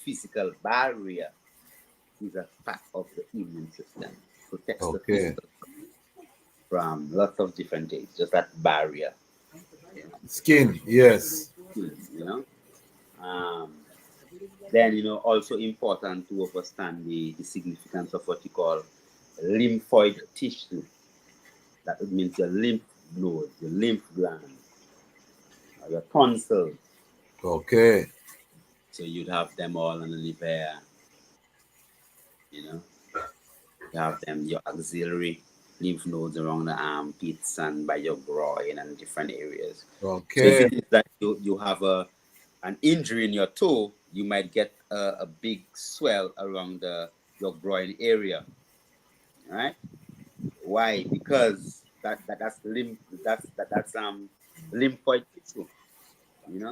physical barrier is a part of the immune system, protects the physical from lots of different things. Just that barrier. Skin, yes. Then also important to understand the significance of what you call lymphoid tissue. That means your lymph nodes, your lymph glands, your tonsils. Okay. So you'd have them all on the liver. You have them, your auxiliary lymph nodes around the armpits and by your groin and different areas. Okay. So if it is that you have an injury in your toe, you might get a big swell around your groin area. Right? Why? Because that's lymphoid tissue.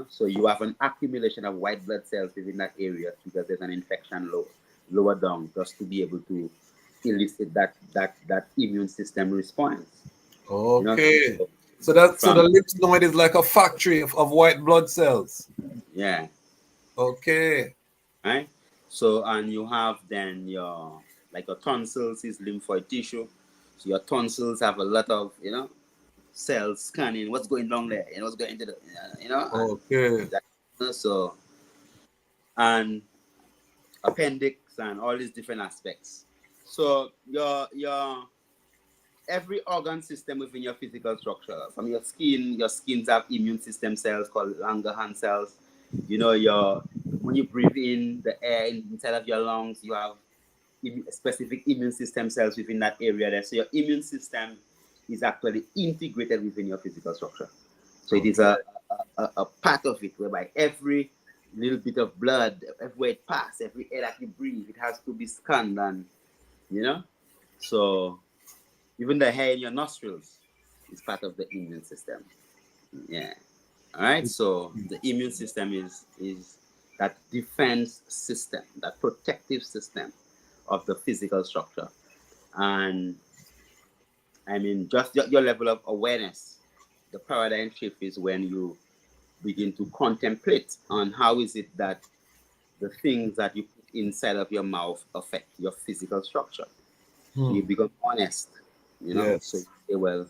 So you have an accumulation of white blood cells within that area because there's an infection lower down, just to be able to elicit that immune system response. Okay. So the lymph node is like a factory of white blood cells. Yeah. Okay. Right. So and you have then Like your tonsils is lymphoid tissue. So your tonsils have a lot of, cells scanning what's going on there, what's going into the, Okay. so, and appendix and all these different aspects. So your every organ system within your physical structure, from your skins have immune system cells called Langerhans cells. When you breathe in the air inside of your lungs, you have specific immune system cells within that area there. So your immune system is actually integrated within your physical structure. So it is a part of it whereby every little bit of blood, everywhere it passes, every air that you breathe, it has to be scanned, and so even the hair in your nostrils is part of the immune system. Yeah. All right. So the immune system is that defense system, that protective system of the physical structure. And I mean, just your level of awareness, the paradigm shift is when you begin to contemplate on how is it that the things that you put inside of your mouth affect your physical structure. So you become honest, Yes. So you say, well,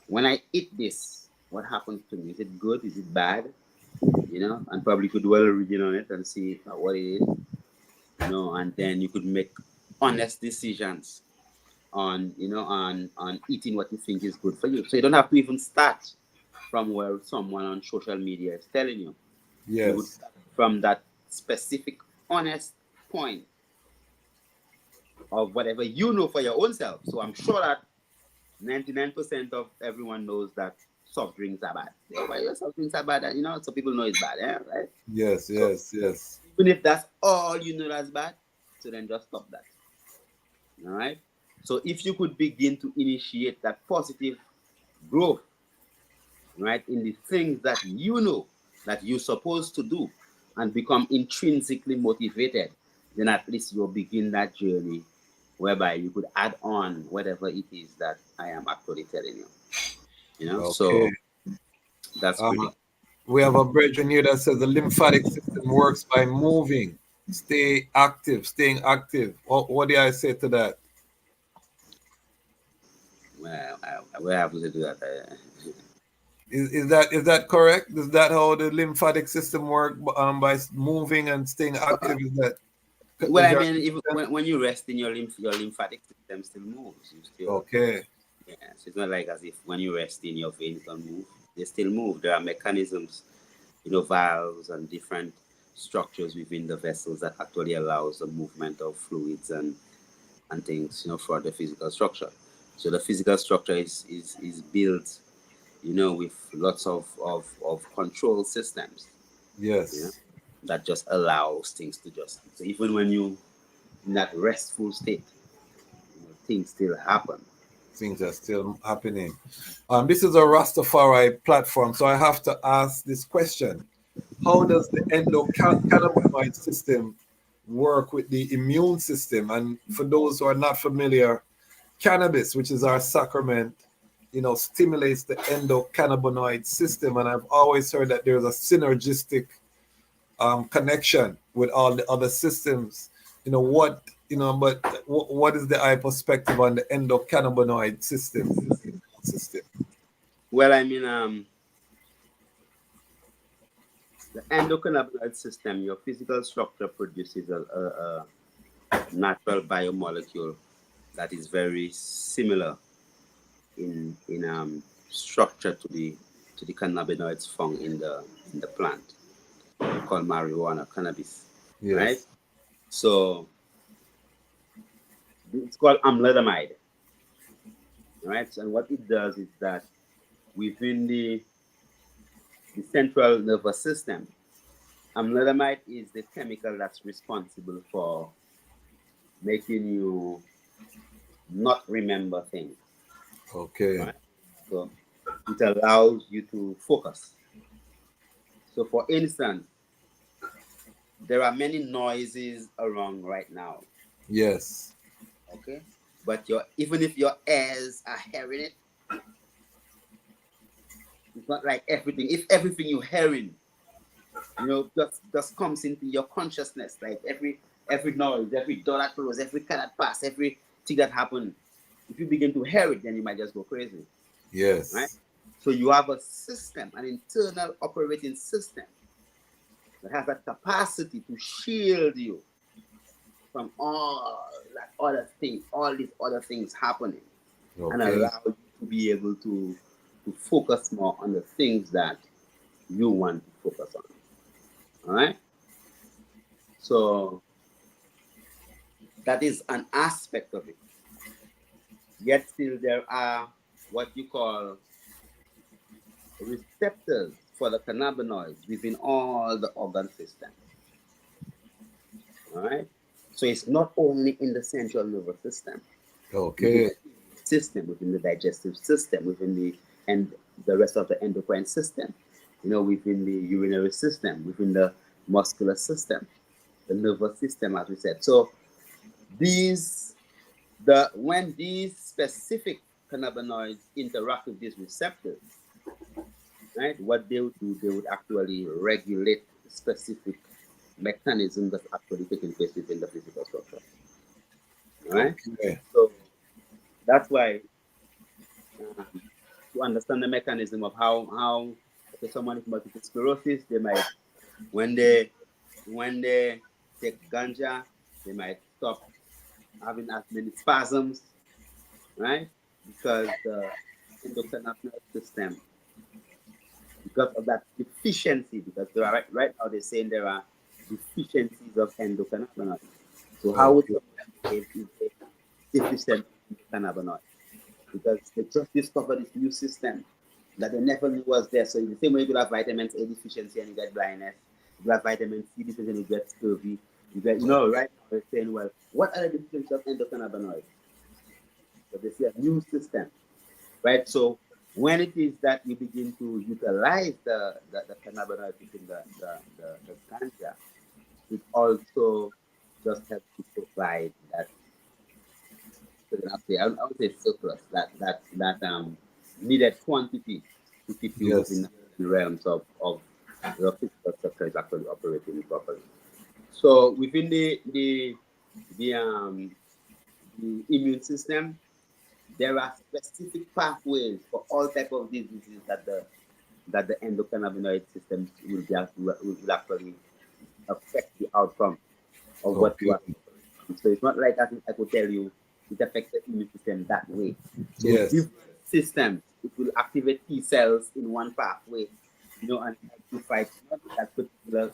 when I eat this, what happens to me? Is it good? Is it bad? And probably could dwell a reading on it and see what it is, and then you could make honest decisions on eating what you think is good for you. So you don't have to even start from where someone on social media is telling you. Yes. You would start from that specific honest point of whatever you know for your own self. So I'm sure that 99% of everyone knows that soft drinks are bad. Soft drinks are bad, so people know it's bad, right? Yes. Even if that's all you know that's bad, so then just stop that. All right? So if you could begin to initiate that positive growth, right, in the things that you know that you're supposed to do and become intrinsically motivated, then at least you'll begin that journey whereby you could add on whatever it is that I am actually telling you. Okay. So that's pretty. We have a brethren here that says the lymphatic system works by moving, staying active. What do I say to that? Well, we have to do that. Is that correct? Is that how the lymphatic system work, by moving and staying active? Is that? Well, I mean, even when you rest in your lymphatic system still moves. You still, okay. Yeah, so it's not like as if when you rest in your veins don't move. They still move. There are mechanisms, valves and different structures within the vessels that actually allows the movement of fluids and things, for the physical structure. So the physical structure is built, with lots of control systems. Yes. That just allows things to just. So even when you in that restful state, things still happen. Things are still happening. This is a Ras Tafari platform, so I have to ask this question: how does the endocannabinoid system work with the immune system? And for those who are not familiar, cannabis, which is our sacrament, stimulates the endocannabinoid system, and I've always heard that there's a synergistic connection with all the other systems. But what is the eye perspective on the endocannabinoid system? Well, I mean, the endocannabinoid system, your physical structure produces a natural biomolecule that is very similar in structure to the cannabinoids found in the plant called marijuana, cannabis. Yes. Right? So it's called amlodamide. Right? And what it does is that within the central nervous system, amlodamide is the chemical that's responsible for making you not remember things. Okay. Right? So it allows you to focus. So for instance, there are many noises around right now. Yes. Okay? But even if your ears are hearing it, it's not like everything. If everything you're hearing, just comes into your consciousness, like every noise, every door that closes, every car that passes, everything that happens. If you begin to hear it, then you might just go crazy, right? Yes. So you have a system, an internal operating system that has that capacity to shield you from all that other things, all these other things happening, and Okay. allow you to be able to focus more on the things that you want to focus on. All right. So that is an aspect of it. Yet still there are what you call receptors for the cannabinoids within all the organ systems. All right. So it's not only in the central nervous system, within Okay. the system, within the digestive system, within the rest of the endocrine system, within the urinary system, within the muscular system, the nervous system, as we said. So when these specific cannabinoids interact with these receptors, right, what they would do, they would actually regulate specific mechanisms that's actually taking place within the physical structure. All right. Okay. So that's why to understand the mechanism of how okay, someone with multiple sclerosis, they might when they take ganja, they might stop having as many spasms, right? Because the endocannabinoid system, because of that deficiency, because there are right now they're saying there are deficiencies of endocannabinoid. So how would Okay. someone behave if they deficient endocannabinoid? Because they just discovered this new system that they never knew was there. So in the same way you have vitamin A deficiency and you get blindness, you have vitamin C deficiency and you get scurvy. You get, right now they're saying, well, what are the deficiencies of endocannabinoids? So they see a new system, right? So when it is that you begin to utilize the cannabinoid within the ganja, it also just helps to provide that, I would say surplus, that needed quantity to keep you within Yes. the realms of the physical structure is actually operating properly. So within the immune system, there are specific pathways for all type of diseases that the endocannabinoid system will actually affect the outcome of what you Okay. are. So it's not like I could tell you it affects the immune system that way. So Yes. different systems, it will activate T cells in one pathway, and help to fight that particular,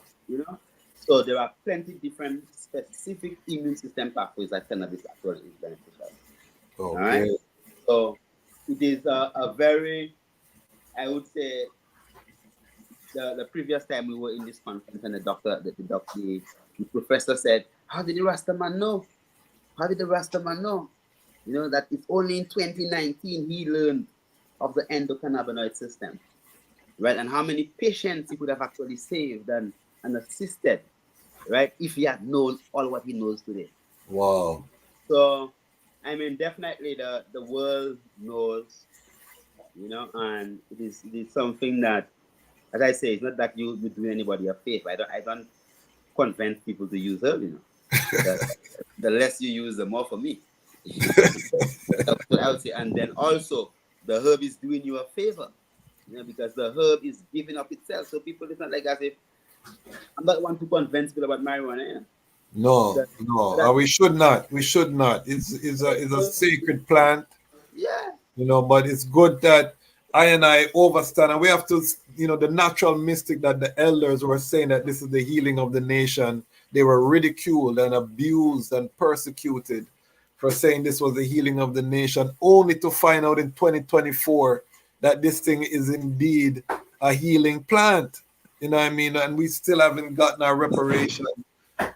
So there are plenty different specific immune system pathways that cannabis actually is beneficial. All right. Okay. So it is a very, I would say, the previous time we were in this conference and the professor said, how did the Rastaman know? How did the Rastaman know? That it's only in 2019 he learned of the endocannabinoid system, right? And how many patients he could have actually saved and assisted, right? If he had known all what he knows today. Wow. So, definitely the world knows, and it is something that, as I say, it's not that you do anybody a favor. I don't convince people to use herb, the less you use, the more for me. That's what I would say. And then also, the herb is doing you a favor, because the herb is giving up itself. So people, it's not like as if I'm not one to convince people about marijuana. No, Because no. that, We should not. We should not. It's a sacred plant, yeah, but it's good that I overstand. And we have to, the natural mystic that the elders were saying that this is the healing of the nation. They were ridiculed and abused and persecuted for saying this was the healing of the nation, only to find out in 2024 that this thing is indeed a healing plant. You know what I mean? And we still haven't gotten our reparation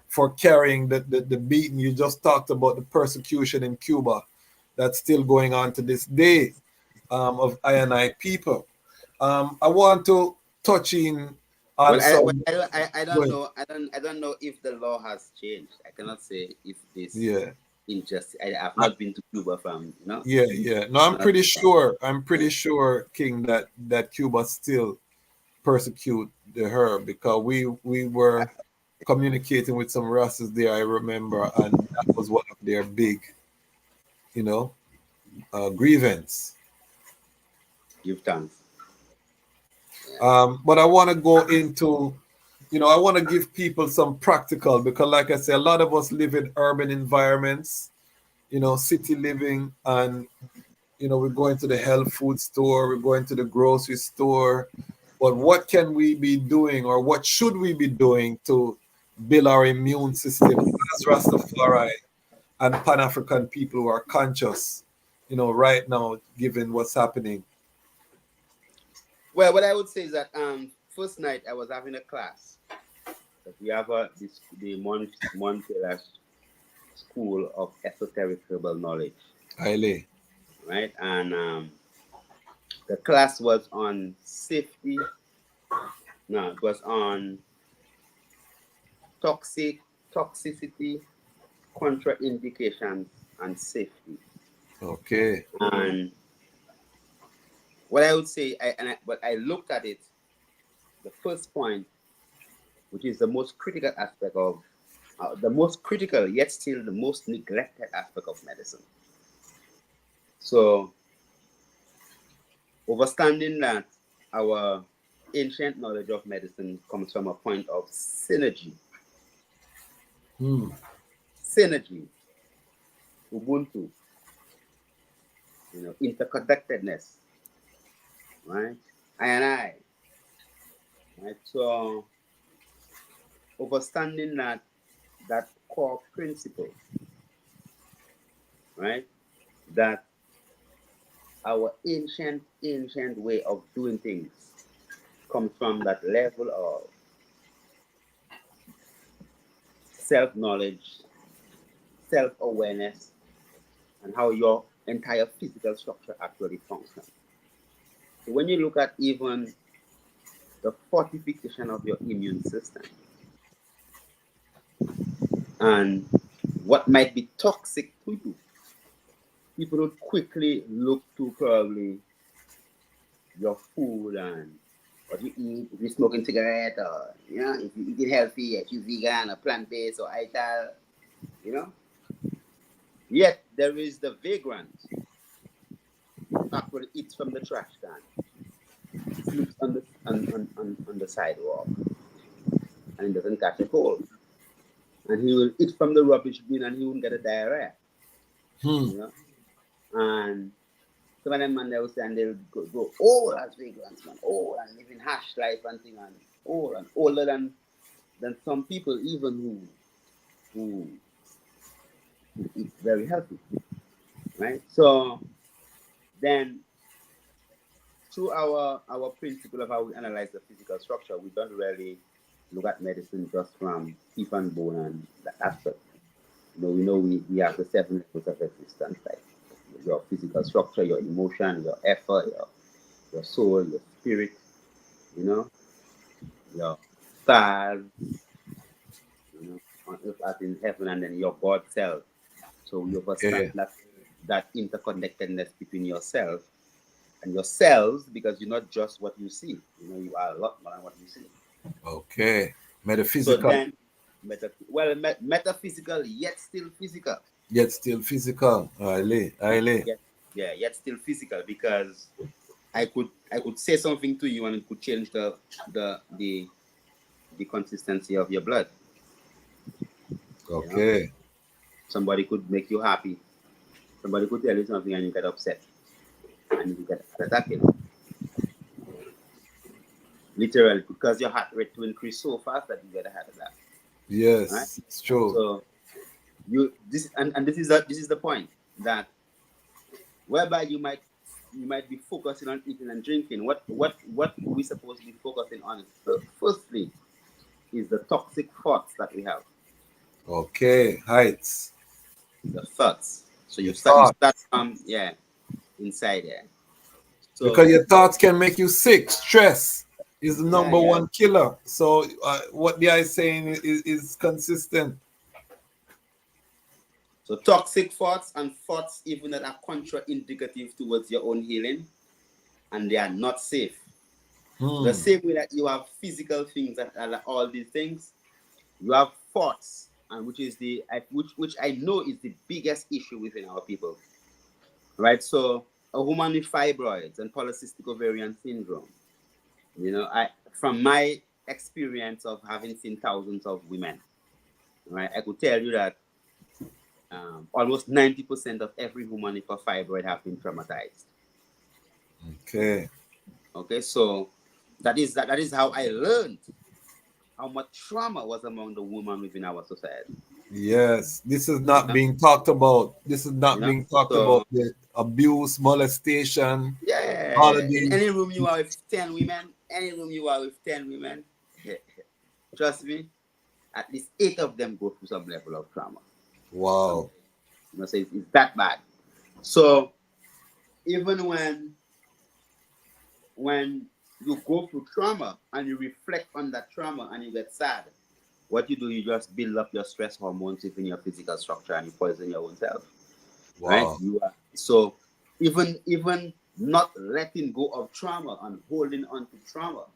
for carrying the beating. You just talked about the persecution in Cuba that's still going on to this day, of I people. I want to touch in on well, some. I don't Well, know. I don't know if the law has changed. I cannot say if this yeah, injustice. I have I, not been to Cuba yeah. No, I'm not, pretty sure. I'm pretty sure, King, that Cuba still persecute the herb because we were communicating with some Rastas there, I remember, and that was one of their big, grievance. Give thanks. But I want to go into, I want to give people some practical, because like I said, a lot of us live in urban environments, city living, and, we're going to the health food store, we're going to the grocery store. But what can we be doing, or what should we be doing to build our immune system as Rastafari and Pan-African people who are conscious, right now, given what's happening? Well, what I would say is that first night I was having a class. That we have the Montreal School of Esoteric Herbal Knowledge. Highly. Right? And the class was on safety. No, it was on toxicity, contraindications, and safety. Okay. And what I would say, but I looked at it, the first point, which is the most critical aspect of, the most critical, yet still the most neglected aspect of medicine. So, understanding that our ancient knowledge of medicine comes from a point of synergy. Synergy, Ubuntu, interconnectedness, right? I and I, right? So, understanding that core principle, right? That our ancient way of doing things comes from that level of self-knowledge, self-awareness, and how your entire physical structure actually functions. So when you look at even the fortification of your immune system and what might be toxic to you, people would quickly look to probably your food and what you eat, if you're smoking cigarette, or if you're eating healthy, if you're vegan or plant-based or ital, Yet there is the vagrant who actually eats from the trash can, sleeps on the sidewalk, and doesn't catch a cold. And he will eat from the rubbish bin and he won't get a diarrhea. And some of them man they will say and they'll go old as vagrants, man, old and living hash life and thing, and old and older than some people even who eat very healthy. Right? So then through our principle of how we analyze the physical structure, we don't really look at medicine just from teeth and bone and that aspect. We know we have the 7 levels of existence, like your physical structure, your emotion, your effort, your soul, your spirit, your stars, on earth as in heaven, and then your God self. So you understand that interconnectedness between yourself and your cells, because you're not just what you see. You are a lot more than what you see. Okay. Metaphysical. So then, metaphysical, yet still physical. Yet still physical. Yet still physical, because I could say something to you and it could change the consistency of your blood. Okay. Somebody could make you happy. Somebody could tell you something and you get upset. And you get attacked, Literally, because your heart rate will increase so fast that you get a heart attack. Yes, right? It's true. So this is the point, that whereby you might be focusing on eating and drinking. What we supposed to be focusing on firstly is the toxic thoughts that we have. Okay, heights. The thoughts. So you start from inside there. So, because your thoughts can make you sick. Stress is the number one killer. So what they are saying is consistent. So toxic thoughts and thoughts even that are contraindicative towards your own healing, and they are not safe. The same way that you have physical things that are all these things, you have thoughts, and which is which I know is the biggest issue within our people, right? So a woman with fibroids and polycystic ovarian syndrome, you know, from my experience of having seen thousands of women, right, I could tell you that almost 90% of every woman with a fibroid have been traumatized. Okay. Okay, so that is how I learned how much trauma was among the women within our society. Yes, this is not being talked about. This is not being talked about. So The abuse, molestation, yeah, all of in these. any room you are with 10 women, trust me, at least 8 of them go through some level of trauma. Wow. You know, so it's that bad. So even when you go through trauma and you reflect on that trauma and you get sad, what you do, you just build up your stress hormones within your physical structure and you poison your own self. Wow. Right? So even not letting go of trauma and holding on to trauma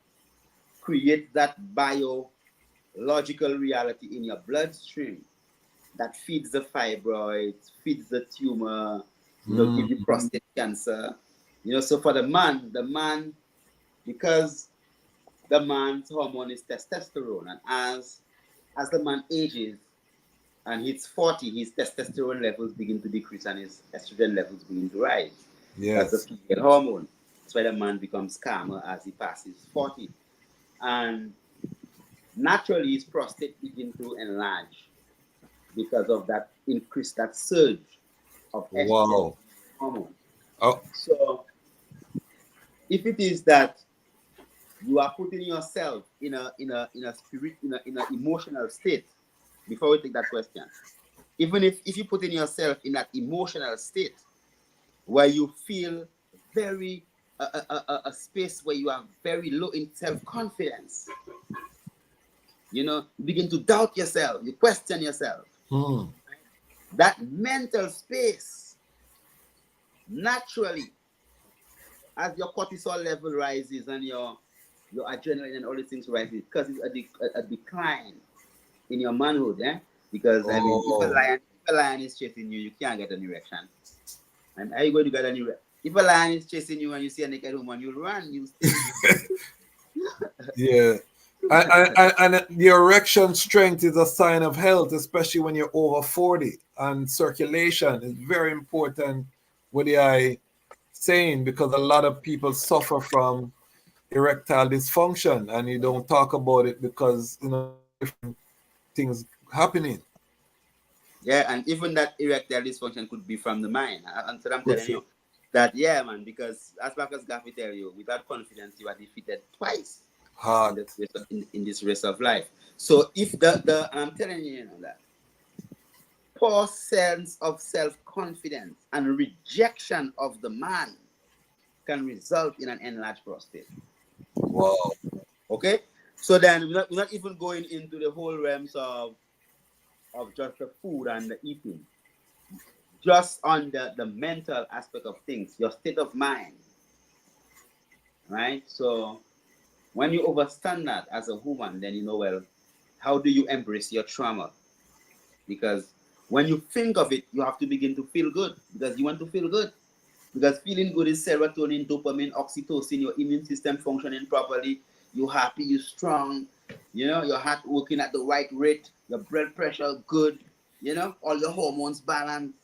create that biological reality in your bloodstream that feeds the fibroids, feeds the tumor, give you prostate cancer. So for the man, because the man's hormone is testosterone, and as the man ages and hits 40, his testosterone levels begin to decrease and his estrogen levels begin to rise. Yes. That's the female hormone. That's why the man becomes calmer as he passes 40. And naturally, his prostate begins to enlarge because of that increase, that surge of estrogen hormone. Oh. So if it is that you are putting yourself in a spirit, in an emotional state, before we take that question, even if you put in yourself in that emotional state where you feel very a space where you are very low in self-confidence, you begin to doubt yourself, you question yourself. That mental space, naturally, as your cortisol level rises and your adrenaline and all these things rises, because it's a decline in your manhood, because I mean, if a lion is chasing you, you can't get an erection. And how are you going to get an erection? If a lion is chasing you and you see a naked woman, you'll run. You stay. Yeah. And the erection strength is a sign of health, especially when you're over 40. And circulation is very important, what I saying, because a lot of people suffer from erectile dysfunction and you don't talk about it because different things happening. Yeah, and even that erectile dysfunction could be from the mind. And so I'm telling you that, yeah, man, because as Marcus Gaffey tell you, without confidence, you are defeated twice in this race of life. So if I'm telling you, that poor sense of self-confidence and rejection of the man can result in an enlarged prostate. Wow. Okay? So then we're not even going into the whole realms of just the food and the eating. Just on the mental aspect of things, your state of mind. Right? So when you understand that as a woman, then well, how do you embrace your trauma? Because when you think of it, you have to begin to feel good, because you want to feel good. Because feeling good is serotonin, dopamine, oxytocin, your immune system functioning properly, you're happy, you're strong, your heart working at the right rate, your blood pressure good, all your hormones balanced,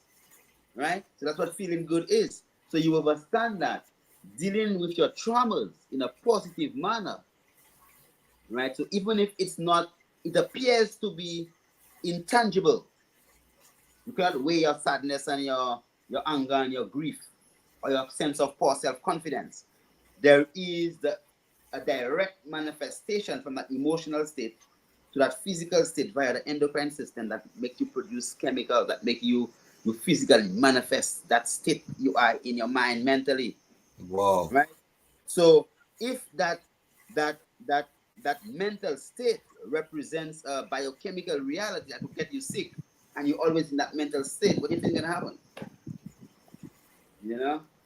right? So that's what feeling good is. So you understand that dealing with your traumas in a positive manner, right? So even if it appears to be intangible, you cannot weigh your sadness and your anger and your grief or your sense of poor self-confidence. There is a direct manifestation from that emotional state to that physical state via the endocrine system that make you produce chemicals that make you physically manifest that state you are in your mind mentally. Wow. Right? So if that mental state represents a biochemical reality that will get you sick, and you're always in that mental state, what do you think is gonna happen?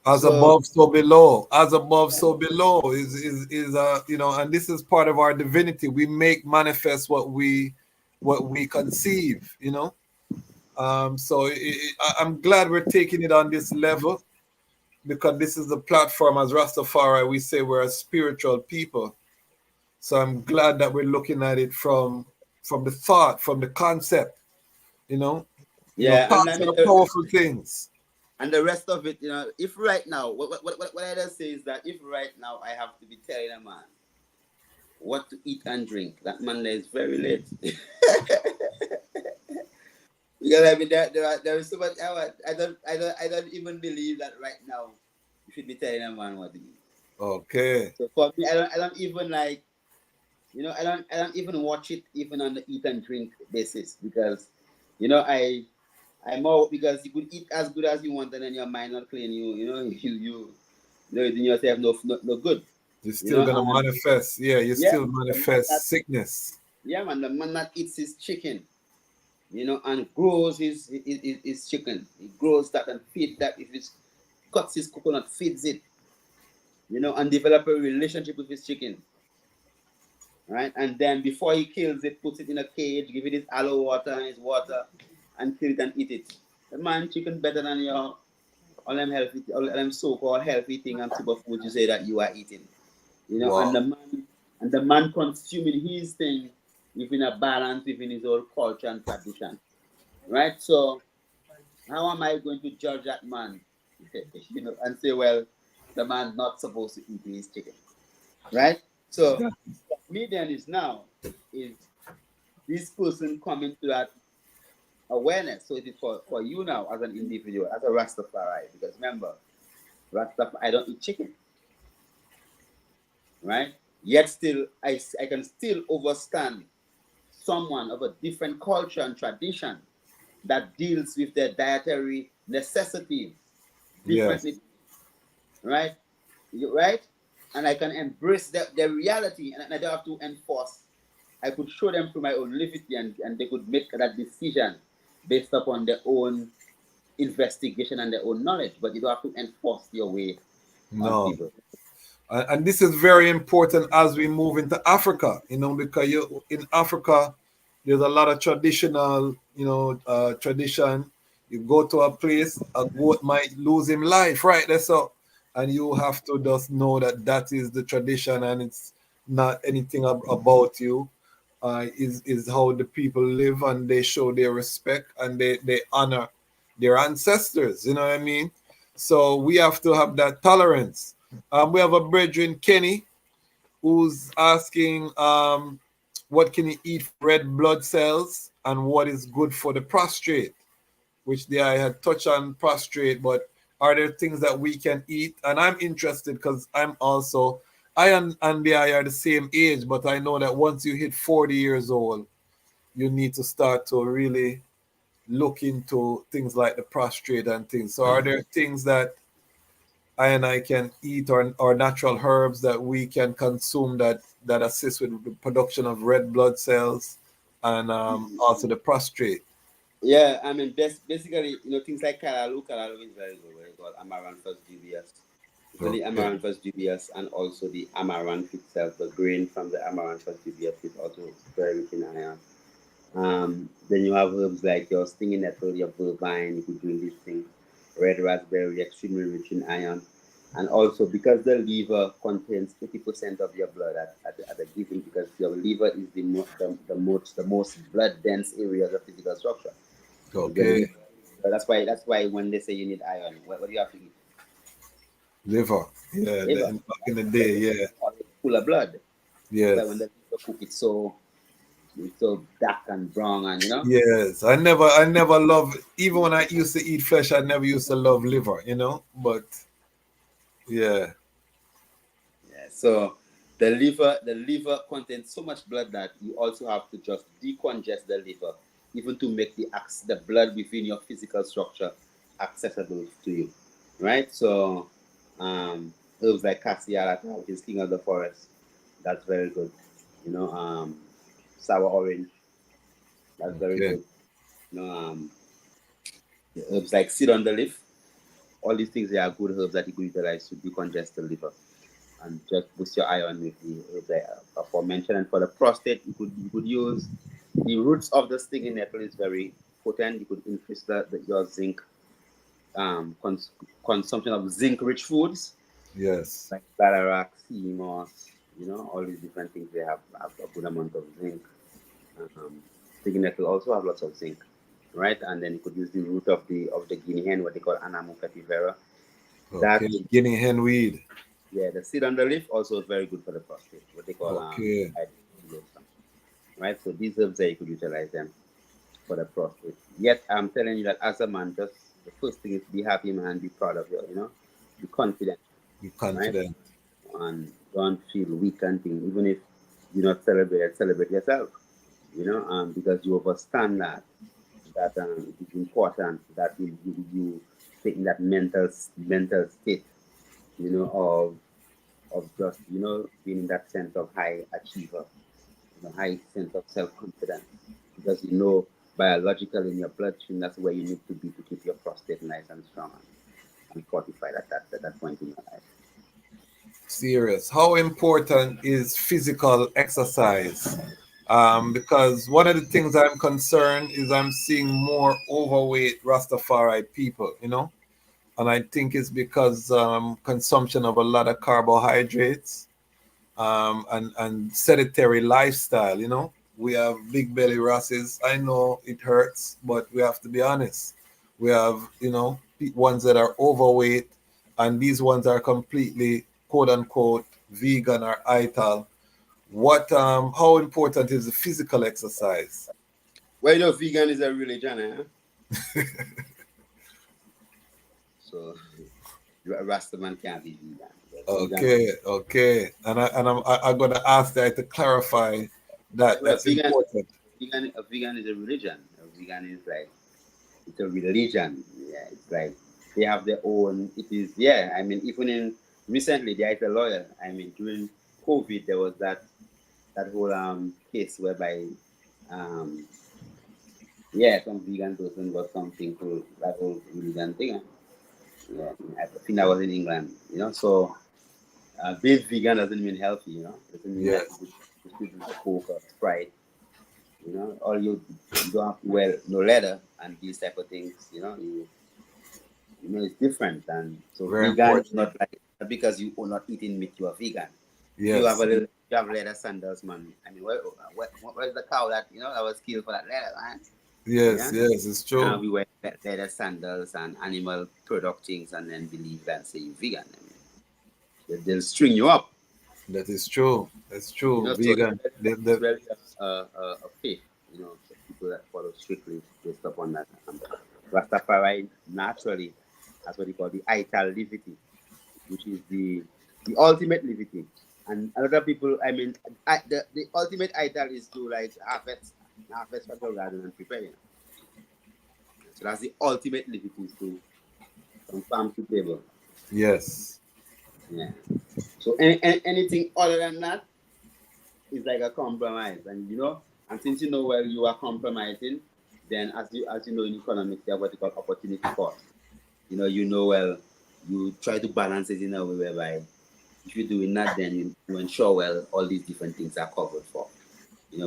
As above, so below. As above, so below is and this is part of our divinity. We make manifest what we what we conceive, you know. So I'm glad we're taking it on this level, because this is the platform. As Rastafari, we say we're a spiritual people. So I'm glad that we're looking at it from the thought, from the concept, you know. Yeah, and I Thoughts mean, are powerful things. and the rest of it, if right now, what I just say is that if right now I have to be telling a man what to eat and drink, that man there is very late. Because I mean, there is so much. I don't even believe that right now you should be telling a man what to eat. Okay. So for me, I don't even like, I don't even watch it even on the eat and drink basis, because, I'm more, because you could eat as good as you want and then your mind not clean, doing yourself no good. You're You still know, gonna and manifest. Yeah, you yeah, still the man that manifest sickness. yeah man, the man that eats his chicken, and grows his chicken. He grows that and feeds that. If he cuts his coconut, feeds it, and develop a relationship with his chicken, right? And then before he kills it, puts it in a cage, give it his aloe water and his water, and kill it and eat it. The man chicken better than your all them so-called healthy thing and superfoods you say that you are eating. And Wow. the man consuming his thing within a balance within his own culture and tradition. Right? So how am I going to judge that man? And say, well, the man's not supposed to eat his chicken. Right? So Yeah. me then is this person coming to that awareness. So it is for you now as an individual, as a Rastafari. Because remember, Rastafari, I don't eat chicken. Right? Yet still, I can still understand someone of a different culture and tradition that deals with their dietary necessities Yes. differently, right? Right? And I can embrace their reality, and I don't have to enforce. I could show them through my own livity, and they could make that decision based upon their own investigation and their own knowledge, but you don't have to enforce your way on No. people. And this is very important as we move into Africa, because in Africa, there's a lot of traditional, tradition. You go to a place, a goat might lose him life, right? That's all. And you have to just know that that is the tradition, and it's not anything about you. Is how the people live, and they show their respect, and they honor their ancestors. You know what I mean? So we have to have that tolerance. We have a brethren, Kenny, who's asking what can you eat for red blood cells and what is good for the prostate, which I had touched on prostate, but are there things that we can eat? And I'm interested because I and the I are the same age, but I know that once you hit 40 years old, you need to start to really look into things like the prostate and things. So are there things that I can eat, or natural herbs that we can consume that assist with the production of red blood cells and also the prostate? Yeah, I mean, basically, things like Kalalu is very good. What they call Amaranthus dubius. So the Okay. Amaranthus dubius and also the amaranth itself, the grain from the Amaranthus dubius is also very rich in iron. Then you have herbs like your stinging nettle, your vervine, you could drink this thing. Red raspberry, extremely rich in iron. And also because the liver contains 80% of your blood at the given, because your liver is the most blood dense area of the physical structure. The Okay. liver. That's why when they say you need iron, what do you have to eat? Liver. Yeah. Liver. Back in the Because day. the Yeah. liver is full of blood. That's why when Yes. the liver cook it's so dark and brown, and Yes. I never love, even when I used to eat flesh, I never used to love liver, but yeah. Yeah, so the liver contains so much blood that you also have to just decongest the liver, even to make the blood within your physical structure accessible to you, right? So, herbs like cassia, which is king of the forest, that's very good. You know, sour orange, that's very Okay. good. Herbs like seed on the leaf, all these things, they are good herbs that you could utilize to decongest the liver and just boost your iron with the herbs I aforementioned. And for the prostate, you could use the roots of the stinging nettle is very potent. You could increase your zinc consumption of zinc-rich foods. Yes. Like bladderwrack, sea moss, all these different things. They have a good amount of zinc. Stinging nettle also have lots of zinc, right? And then you could use the root of the guinea hen, what they call Anamu cativera. Okay. Guinea hen weed. Yeah, the seed on the leaf also is very good for the prostate, what they call okay. Right? So these herbs there, you could utilize them for the prostate. Yet I'm telling you that as a man, just the first thing is be happy, man, be proud of you, be confident. Be confident. Right? And don't feel weak and things. Even if you not celebrate yourself, because you understand that it is important that you take in that mental state, of just, being in that sense of high achiever, high sense of self-confidence, because biologically in your bloodstream, that's where you need to be to keep your prostate nice and strong and fortified at that point in your life. Serious. How important is physical exercise? Because one of the things I'm concerned is I'm seeing more overweight Rastafari people, and I think it's because consumption of a lot of carbohydrates and sedentary lifestyle. We have big belly Rasses. I know it hurts, but we have to be honest. We have, ones that are overweight, and these ones are completely quote unquote vegan or ital. How important is the physical exercise? Well, vegan is a religion, so a Rastaman can't be vegan. Okay. And I'm gonna ask that to clarify that. That's important. A vegan is a religion. A vegan is like, it's a religion. Yeah, it's like they have their own. It is, yeah. I mean, even recently there is a lawyer. I mean, during COVID there was that whole case whereby some vegan person got something called that whole religion thing. Yeah, I think that was in England. So being vegan doesn't mean healthy. Doesn't mean that you Coke or Sprite. Or you don't have to wear no leather and these type of things. It's different. And so very vegan important. is not like because you are not eating meat, you are vegan. Yes. You have leather sandals, man. I mean, where's the cow that that was killed for that leather, man? Yes, it's true. We wear leather sandals and animal product things, and then believe and say you're vegan. I mean, they'll string you up. That is true. That's true. Vegan. So it's really a faith, so people that follow strictly based upon that. Rastafari naturally, that's what they call the ital livity, which is the ultimate livity. And a lot of people, I mean, the ultimate ital is to like harvest from your garden and prepare. So that's the ultimate livity, is to from farm to table. Yes. Yeah. So anything other than that is like a compromise, and since where you are compromising, then as you know in economics, you have what they call opportunity cost. You try to balance it in a way whereby if you're doing that, then you ensure all these different things are covered for.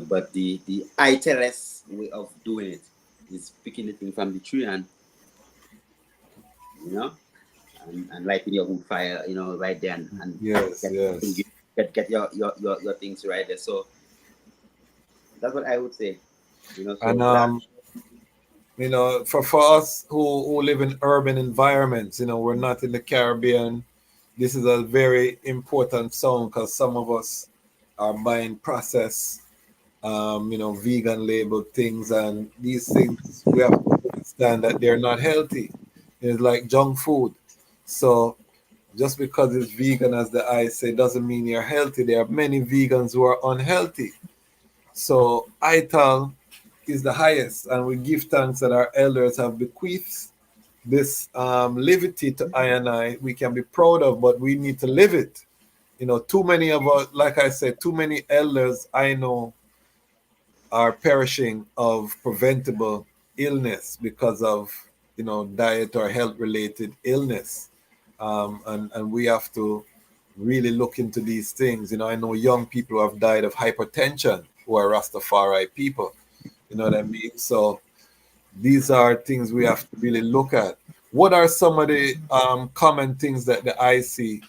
But the ITLS way of doing it is picking the thing from the tree and lighting your wood fire, right there and get your things right there. So that's what I would say. For us who live in urban environments, we're not in the Caribbean. This is a very important song because some of us are buying processed, vegan labeled things, and these things we have to understand that they're not healthy. It's like junk food. So just because it's vegan, as the I say, doesn't mean you're healthy. There are many vegans who are unhealthy. So ITAL is the highest, and we give thanks that our elders have bequeathed this livity to I and I. We can be proud of, but we need to live it. Too many of us, like I said, too many elders I know are perishing of preventable illness because of diet or health related illness, and we have to really look into these things. I know young people who have died of hypertension who are Rastafari people, You know what I mean? So these are things we have to really look at. What are some of the common things that I see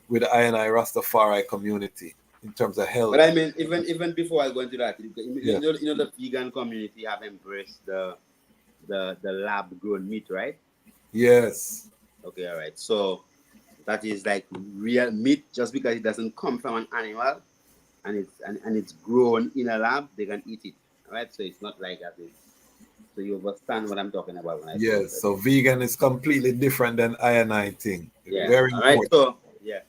with the I Rastafari community in terms of health? But I mean, even before I go into that, Yeah. you know the vegan community have embraced the lab grown meat, right? Yes. Okay, all right. So that is like real meat, just because it doesn't come from an animal and it's grown in a lab, they can eat it. All right. So it's not like that. So you understand what I'm talking about when I say Yes. that. So vegan is completely different than I thing. Yeah. Very All right. important. So yeah.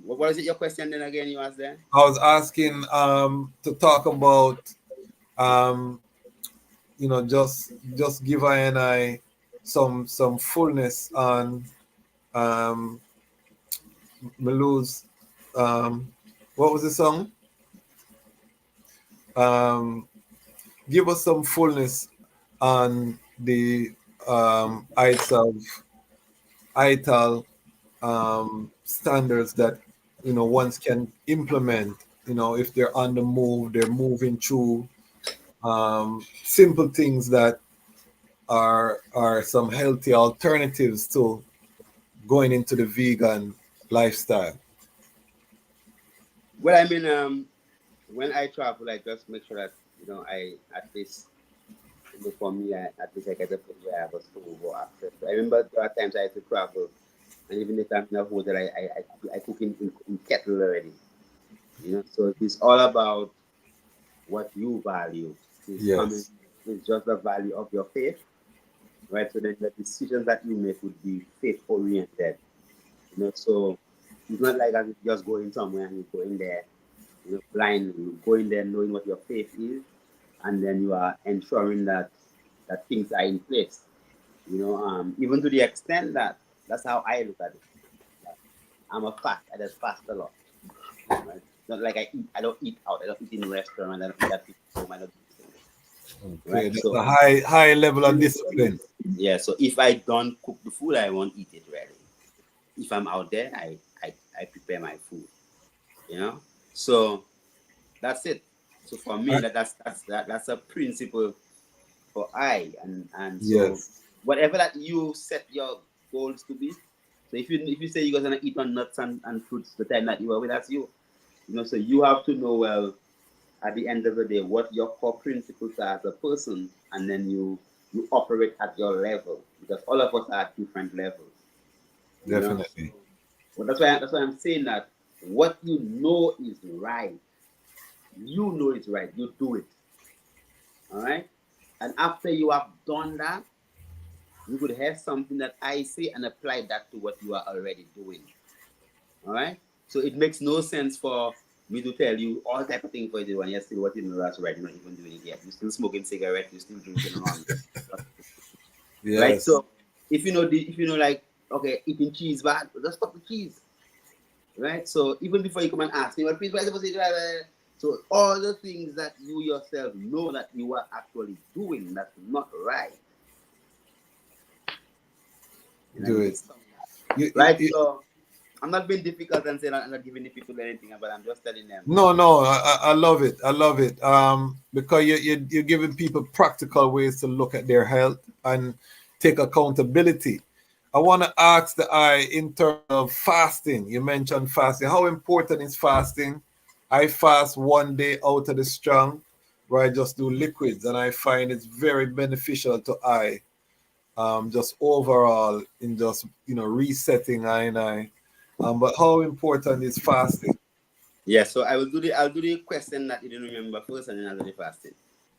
What is it? Your question then again? You asked there. I was asking to talk about um just give I some fullness on um Maluz what was the song? Give us some fullness on the ITAL standards that ones can implement. If they're on the move, they're moving through simple things that are some healthy alternatives to going into the vegan lifestyle. Well, I mean, when I travel, I just make sure that I at least for me, at least I get a place where I have a stove or access. I remember there are times I had to travel, and even if I'm in a hotel, I cook in kettle already. So it's all about what you value. It's coming. Yes, It's just the value of your faith, right? So then the decisions that you make would be faith oriented. So it's not like as if you just going somewhere and you go in there, blindly. You go in there knowing what your faith is, and then you are ensuring that things are in place. Even to the extent that that's how I look at it. Like, I'm a fast. I just fast a lot. Right? It's not like I eat. I don't eat out. I don't eat in restaurant. I don't eat at people's home. I don't do these things. okay, Right. that's So a high level of discipline. yeah. So if I don't cook the food, I won't eat it really. If I'm out there, I prepare my food. So that's it. So for me, that's a principle for and so Yes, whatever that you set your goals to be. So if you say you're gonna eat on nuts and fruits the time that you are with, that's you. So you have to know well at the end of the day what your core principles are as a person, and then you operate at your level, because all of us are at different levels. So, definitely. well, that's why I'm saying that what you know is right, it's right, you do it. All right. And after you have done that, you could have something that I say and apply that to what you are already doing. All right. So it makes no sense for me to tell you all type of things for you, and you're still watching the last right, you're not even doing it yet. You're still smoking cigarette, you're still drinking rum. Right. Yes, So if you know like, okay, eating cheese bad, just stop the cheese. Right. So even before you come and ask me, well, please, why is it supposed to do? So all the things that you yourself know that you are actually doing that's not right. do You it. just stop You, that. you, Right. you, So I'm not being difficult and saying I'm not giving the people anything, but I'm just telling them. no, I love it. I love it. Because you're giving people practical ways to look at their health and take accountability. I want to ask the eye in terms of fasting. You mentioned fasting. How important is fasting? I fast one day out of the strong, where I just do liquids, and I find it's very beneficial to I. Just overall in just resetting I and I. But how important is fasting? Yeah, so I'll do the question that you didn't remember first, and then I'll do the fasting.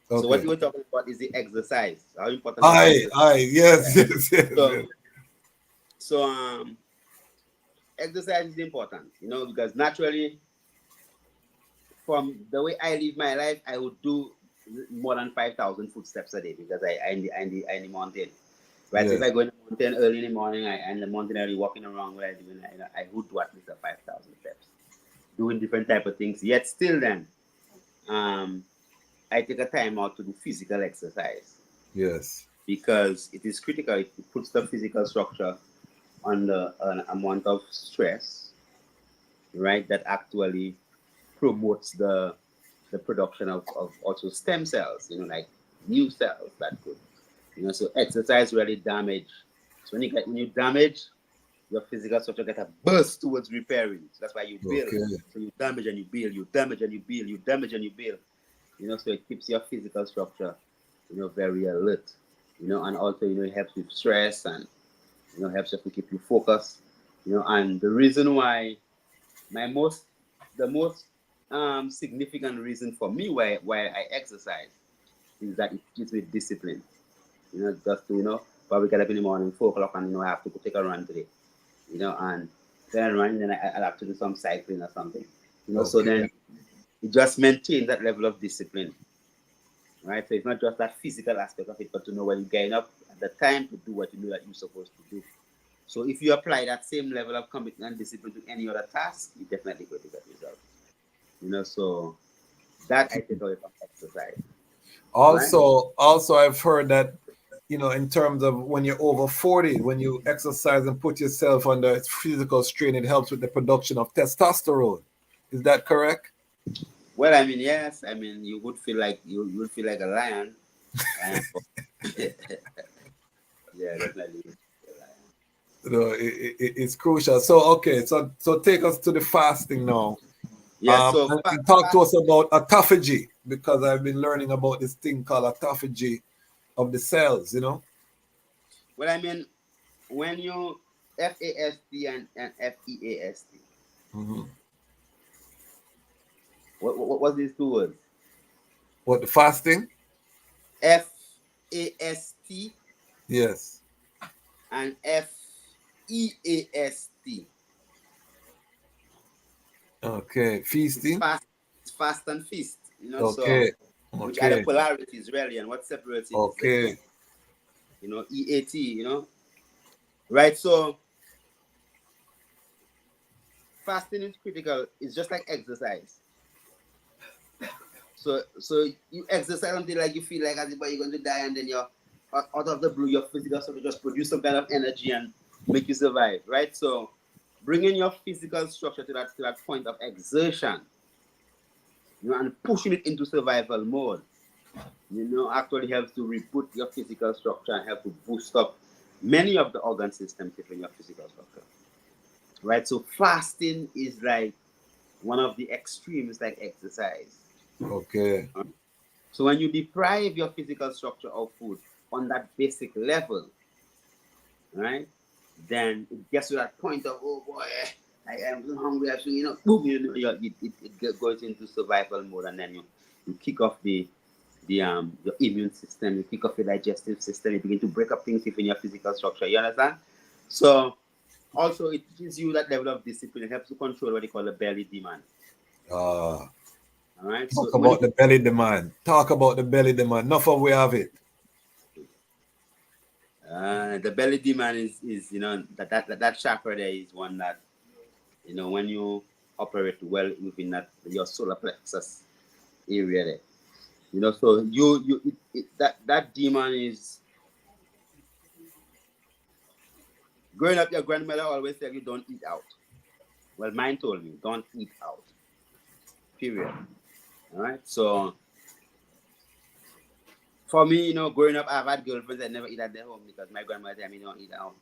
So what Okay. you were talking about is the exercise. How important is exercise? Yes, Yeah. yes. So exercise is important, because naturally, from the way I live my life, I would do more than 5,000 footsteps a day, because I in the mountain. Right. So if Yes, I go in the mountain early in the morning, I in the mountain early walking around where I do, and I would do at least 5,000 steps, doing different type of things. Yet still, then, um, I take a time out to do physical exercise, yes, because it is critical. It puts the physical structure under an amount of stress, right? That actually promotes the the production of also stem cells, like new cells that could, so exercise really damage. So when you damage, your physical structure get a burst towards repairing. So that's why you build. Okay. So you damage and you build, you damage and you build, you damage and you build. So it keeps your physical structure, very alert. And also, it helps with stress and, helps you to keep you focused. And the reason why the most significant reason for me why I exercise is that it gives me discipline. Just to, probably get up in the morning, 4 o'clock, and, I have to go take a run today. And then run, then I'll have to do some cycling or something. Okay. So then it just maintains that level of discipline. Right? So it's not just that physical aspect of it, but to know when you're getting up at the time to do what you know that you're supposed to do. So if you apply that same level of commitment and discipline to any other task, you definitely go to get results. So that I take away from exercise. Also, I've heard that, in terms of when you're over 40, when you exercise and put yourself under physical strain, it helps with the production of testosterone. Is that correct? Well, I mean, yes. I mean, you would feel like a lion. Yeah, definitely. It's crucial. So, okay, so take us to the fasting now. Yeah. And talk to us about autophagy, because I've been learning about this thing called autophagy of the cells. Well, I mean, when you FAST and FEAST. Mm-hmm. What's these two words? What, the fasting? FAST. Yes. And FEAST. Okay. Feasting. Fast and feast. Okay. So which are the polarities really, and what separates it? Okay. EAT. Right. So fasting is critical. It's just like exercise. So you exercise until like you feel like as if you're going to die, and then you're out of the blue, your physical structure just produce some kind of energy and make you survive, right? So bringing your physical structure to that point of exertion, and pushing it into survival mode, actually helps to reboot your physical structure and help to boost up many of the organ systems within your physical structure, right? So fasting is like one of the extremes, like exercise. Okay. So when you deprive your physical structure of food on that basic level, right, then it gets to that point of, oh boy, I am so hungry, boom, it goes into survival mode, and then you kick off your immune system, you kick off your digestive system, you begin to break up things within your physical structure. You understand? So also it gives you that level of discipline. It helps to control what they call the belly demand. All right. Talk about the belly demand. Talk about the belly demand. Enough of we have it. The belly demand is that chakra there is one that, when you operate well within your solar plexus area there, so that demand is. Growing up, your grandmother always said you don't eat out. Well, mine told me don't eat out. Period. All right. So for me, growing up, I've had girlfriends that never eat at their home because my grandmother told me don't eat at home.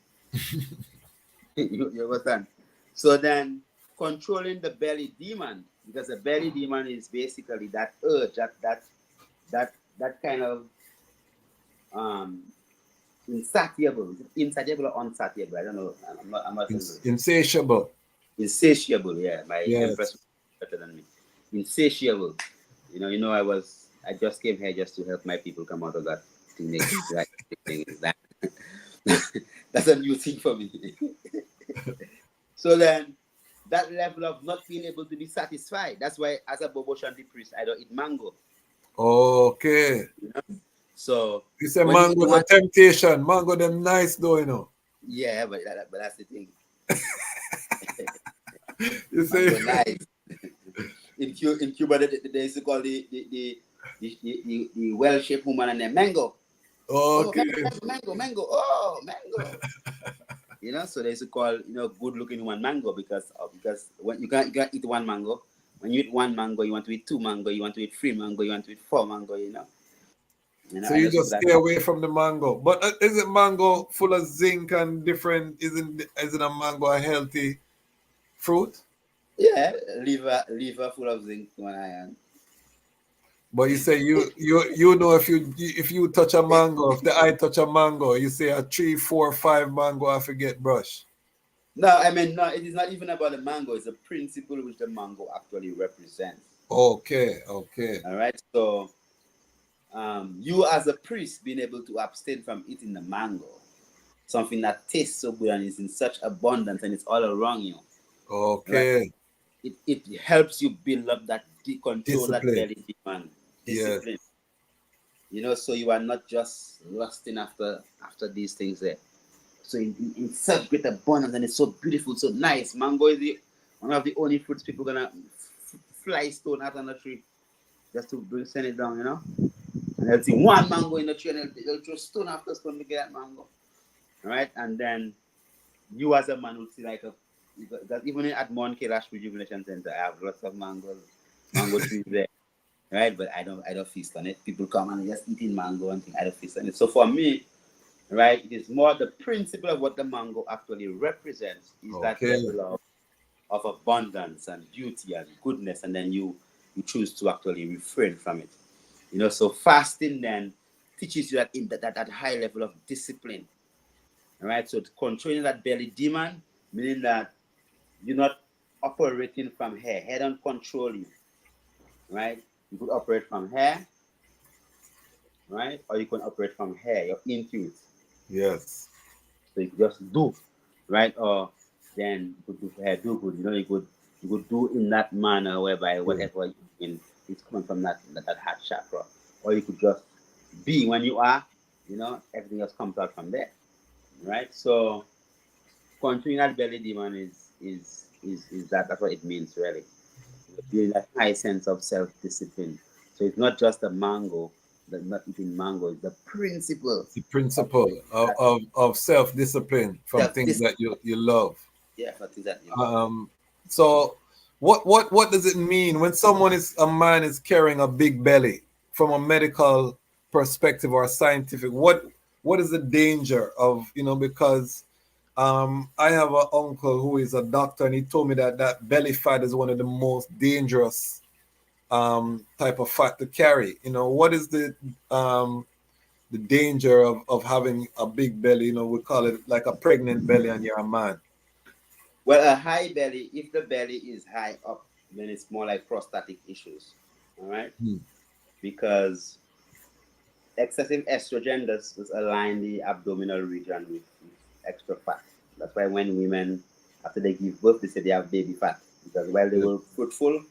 You understand? So then controlling the belly demand, because the belly demand is basically that urge, that kind of insatiable. Is it insatiable or unsatiable? I don't know. I'm not insatiable. Insatiable, yeah. My empress was better than me. Insatiable. I just came here just to help my people come out of that thing. That's a new thing for me. So then that level of not being able to be satisfied. That's why as a Bobo Shanti priest, I don't eat mango. Okay. So you say mango a temptation. Mango them nice though, Yeah, but that's the thing. You say nice. In Cuba, they used to call the well-shaped woman and then mango. Okay. Oh, mango. Oh, mango. So they used to call good-looking woman mango because when you can't eat one mango, When you eat one mango, you want to eat two mango, you want to eat three mango, you want to eat four mango, you know. So you just stay away from the mango. But isn't mango full of zinc and different? Isn't a mango a healthy fruit? Yeah, liver full of zinc and iron. But you say you know if you touch a mango, if the eye touch a mango, you say a 3, 4, 5 mango, I forget brush. No, I mean no, it is not even about the mango, it's a principle which the mango actually represents. Okay. All right. So you as a priest being able to abstain from eating the mango, something that tastes so good and is in such abundance and it's all around you. Okay. Right? It helps you build up that control that Discipline. belly demand. Discipline. Yes. You know, so you are not just lusting after these things there. So in such great abundance and it's so beautiful, so nice. Mango is one of the only fruits people gonna fly stone out on the tree just to send it down, you know. And they'll see one mango in the tree and they'll throw stone after stone to get that mango. All right, and then you as a man would see like because even at Mount Kailash Rejuvenation Center, I have lots of mango trees there, right? But I don't feast on it. People come and just eating mango and think I don't feast on it. So for me, right, it is more the principle of what the mango actually represents is that level of abundance and beauty and goodness, and then you choose to actually refrain from it. You know, so fasting then teaches you that high level of discipline. All right, so controlling that belly demon, meaning that you're not operating from here. Hair don't control you, right? You could operate from here, right? Or you can operate from here, your intuit. Yes. So you could just do, right? Or then you could do hair, do good. You know, you could do in that manner whereby whatever you in is coming from that heart chakra. Or you could just be when you are, you know, everything else comes out from there. Right? So controlling that belly demon is that's what it means really. Building that high sense of self-discipline. So it's not just a mango, not eating mango, it's the principle. The principle of self-discipline from things that you love. Yeah, for things that you love. So what does it mean when a man is carrying a big belly from a medical perspective or scientific? What is the danger of, because I have an uncle who is a doctor and he told me that belly fat is one of the most dangerous type of fat to carry. What is the danger of having a big belly? We call it like a pregnant belly and you're a man. Well, a high belly, if the belly is high up, then it's more like prostatic issues. All right? Because excessive estrogen does align the abdominal region with extra fat. That's why when women, after they give birth, they say they have baby fat. Because while they were fruitful,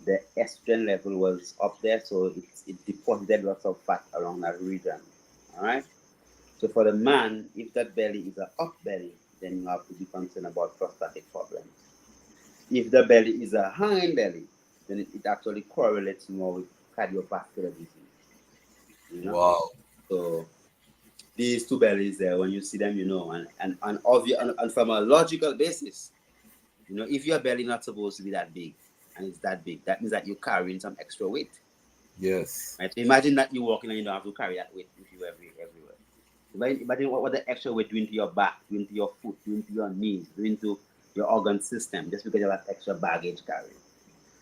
the estrogen level was up there, so it deposited lots of fat around that region. All right? So for the man, if that belly is an up belly, then you have to be concerned about prostatic problems. If the belly is a hanging belly, then it actually correlates more with cardiovascular disease. You know? Wow. So these two bellies there, when you see them, and from a logical basis, if your belly not supposed to be that big and it's that big, that means that you're carrying some extra weight. Yes. Right. So imagine that you're walking and you don't have to carry that weight with you everywhere. Imagine what the extra weight doing to your back, doing to your foot, doing to your knees, doing to your organ system, just because you have that extra baggage carried.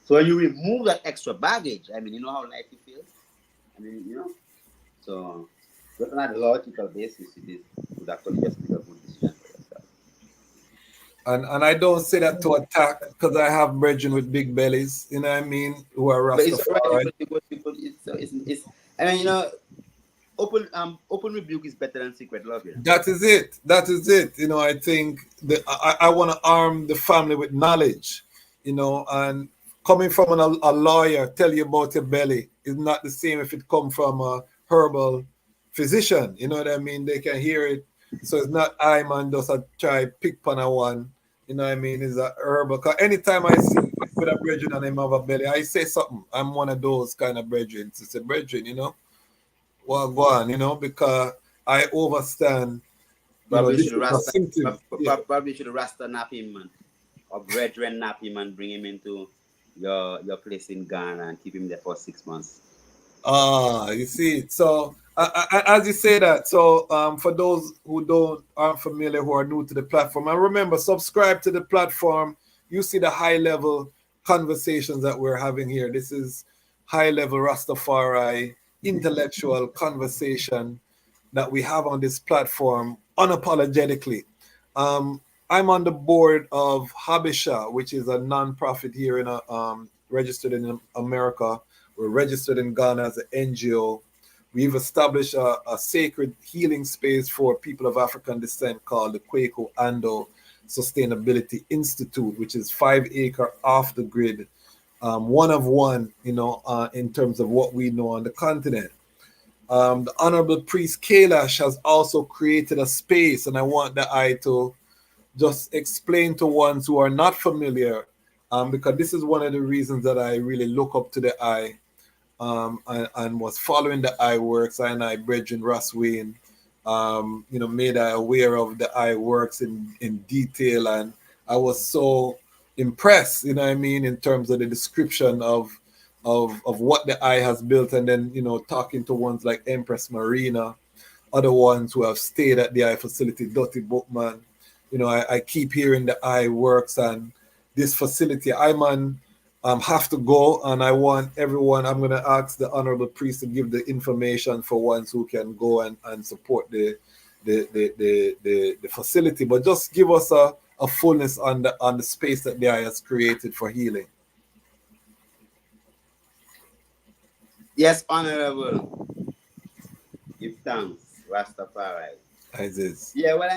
So when you remove that extra baggage, you know how light you feel? So just on a logical basis, it would actually just be a good decision for yourself. And I don't say that to attack, because I have brethren with big bellies, who are Ras Tafari. Open rebuke is better than secret love. That is it. I think I want to arm the family with knowledge, and coming from a lawyer tell you about your belly is not the same if it come from a herbal physician. You know what I mean? They can hear it. So it's not I man just a try pick on a one. It's a herbal. Because anytime I see with a brethren and him have a belly, I say something. I'm one of those kind of brethren. To say brethren, well, go on, because I understand. Probably should Rasta nap him, man, or brethren nap him and bring him into your place in Ghana and keep him there for 6 months. You see, so as you say that, so for those who aren't familiar, who are new to the platform, and remember, subscribe to the platform. You see the high level conversations that we're having here. This is high level Rastafari intellectual conversation that we have on this platform unapologetically. I'm on the board of Habisha, which is a non-profit here in registered in America. We're registered in Ghana as an NGO. We've established a sacred healing space for people of African descent called the Kwaku Ando Sustainability Institute, which is 5-acre off the grid, one of one, in terms of what we know on the continent. The Honorable Priest Kailash has also created a space, and I want the eye to just explain to ones who are not familiar, because this is one of the reasons that I really look up to the eye, and was following the eye works. And I, brethren Ras Wayne, made I aware of the eye works in detail, and I was so impressed, in terms of the description of what the eye has built, and then talking to ones like Empress Marina, other ones who have stayed at the eye facility, Dottie Bookman. I keep hearing the eye works and this facility. Have to go, and I want everyone. I'm going to ask the Honorable Priest to give the information for ones who can go and support the facility. But just give us a fullness on the space that the eye has created for healing. Yes, Honorable. Give thanks, Rastafari. As is. Yeah, well,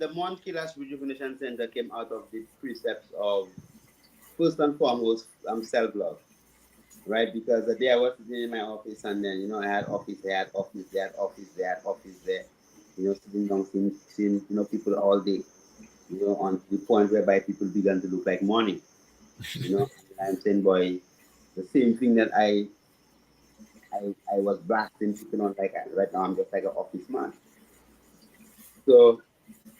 the Mount Kailash Rejuvenation Center came out of the precepts of, first and foremost, self-love, right? Because the day I was sitting in my office, and then, I had office there, sitting down, seeing people all day, on the point whereby people began to look like money, I'm saying, boy, the same thing that I was blasting people on, like, right now I'm just like an office man. So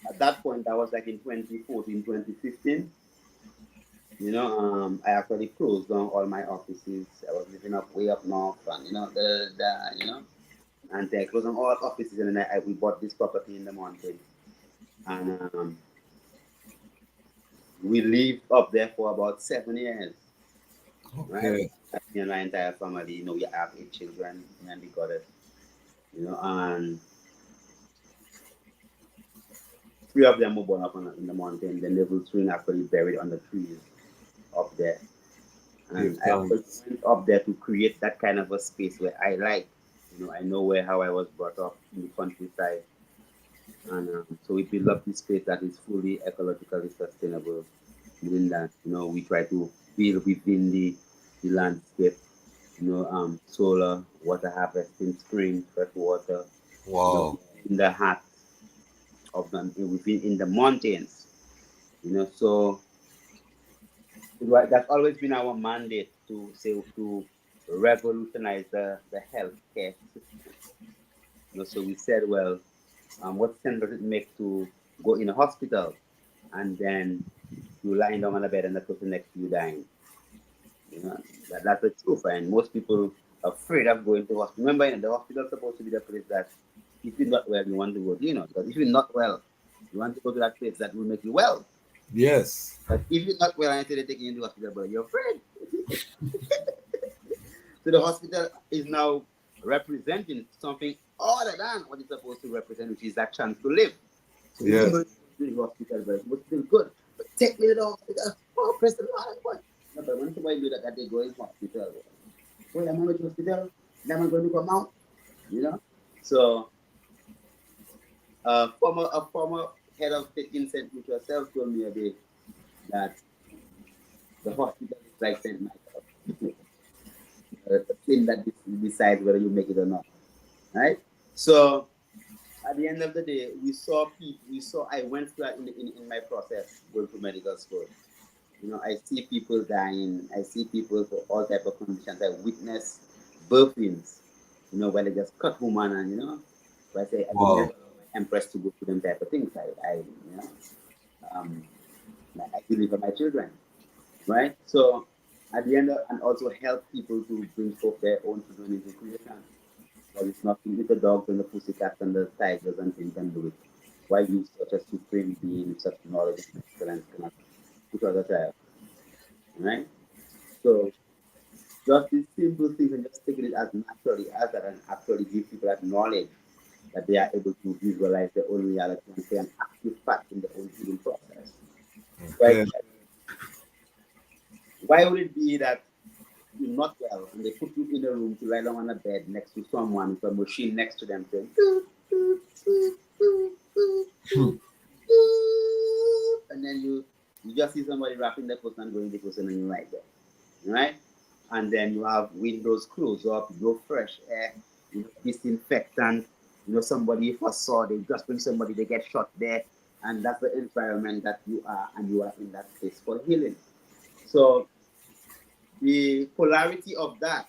at that point, that was like in 2014, 2015. I actually closed down all my offices. I was living way up north, and and I closed down all offices, and then we bought this property in the mountain, and we lived up there for about 7 years. Okay. Right? Me and my entire family, we have 8 children, and we got it, and 3 of them were born up in the mountain. The level 3 actually buried under trees up there. And I went up there to create that kind of a space where I like, I know how I was brought up in the countryside. And so we build up this space that is fully ecologically sustainable. Meaning that, we try to build within the landscape, solar, water harvesting, spring, fresh water. Wow. In the heart of them, in the mountains, so that's always been our mandate to revolutionize the healthcare system. So we said, well, what sense does it make to go in a hospital and then you lying down on a bed and the person next to you dying? That's the truth, and most people are afraid of going to hospital. Remember, the hospital is supposed to be the place that if you're not well, you want to go. Because if you're not well, you want to go to that place that will make you well. Yes. But if you're not well and they're taking you to the hospital, but you're afraid. So the hospital is now representing something other than what it's supposed to represent, which is that chance to live. So yes. Even though the hospital, but it's still good. But take me to the hospital. Oh, press the Lord. No, but when somebody do that they go in hospital. Well, I'm going to hospital. Then I'm going to come out. So a former head of taking St. Luke herself told me a day that the hospital is like St. Michael. The thing that decides whether you make it or not. Right? So at the end of the day, I went through that in my process going to medical school. I see people dying. I see people for all type of conditions. I witness birthings, where they just cut woman and, so I say, wow. I never Empress to go through them type of things. I deliver my children, right? So at the end and also help people to bring forth their own children into creation. But it's nothing with the dogs and the pussycats and the tigers and things can do it. Why you such a supreme being with such knowledge and excellence cannot put other child, right? So just these simple things and just taking it as naturally as that and actually give people that knowledge that they are able to visualize their own reality and play an active part in their own healing process. Right? Okay. Why would it be that you're not well and they put you in a room to lie down on a bed next to someone with a machine next to them saying, and then you just see somebody wrapping the person and going the person and you like that, right? And then you have windows closed up, no fresh air, disinfectant, somebody first saw, they just bring somebody, they get shot there, and that's the environment that you are, and you are in that space for healing. So the polarity of that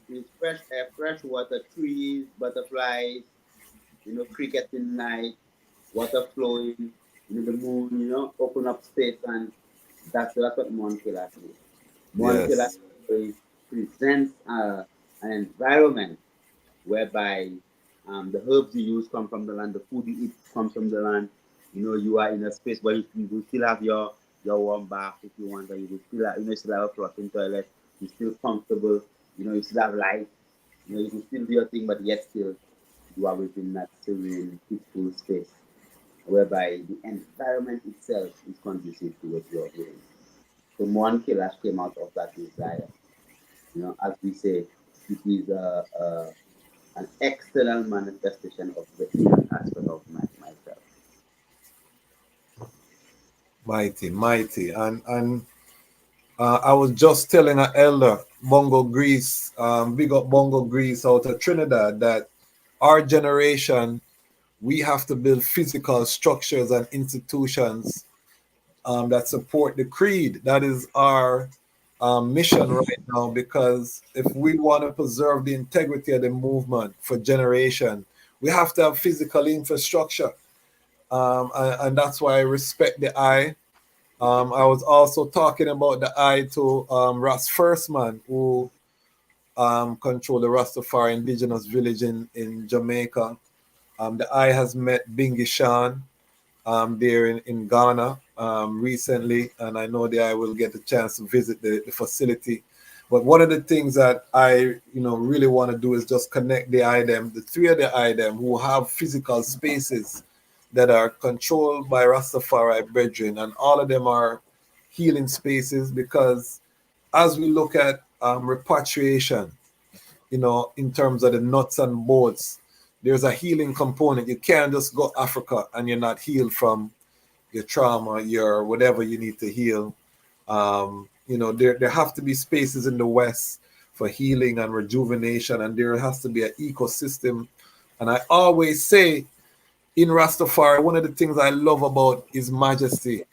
is fresh air, fresh water, trees, butterflies, cricket in night, water flowing, the moon, open up space, and that's what Mon Kailash is. Mon Yes. Kailash presents an environment whereby the herbs you use come from the land, the food you eat comes from the land. You are in a space where you will still have your warm bath if you want, or you will still have, still have a flushing toilet. You're still comfortable. You still have light. You can still do your thing, but yet still you are within that serene, peaceful space whereby the environment itself is conducive towards your healing. So Mon Kailash came out of that desire. As we say, it is an external manifestation of the inner aspect of myself. Mighty. And I was just telling an elder, Bongo Grease, big up Bongo Grease out of Trinidad, that our generation, we have to build physical structures and institutions that support the creed. That is our mission right now, because if we want to preserve the integrity of the movement for generation, we have to have physical infrastructure. And that's why I respect the eye. I was also talking about the eye to Ras First Man, who control the Ras Tafari indigenous village in Jamaica. The eye has met Bingi Shan there in Ghana recently, and I know that I will get a chance to visit the facility. But one of the things that I really want to do is just connect the three of the IDEM who have physical spaces that are controlled by Rastafari brethren, and all of them are healing spaces, because as we look at repatriation, in terms of the nuts and bolts, there's a healing component. You can't just go Africa and you're not healed from your trauma, your whatever you need to heal. There have to be spaces in the West for healing and rejuvenation, and there has to be an ecosystem. And I always say, in Rastafari, one of the things I love about His Majesty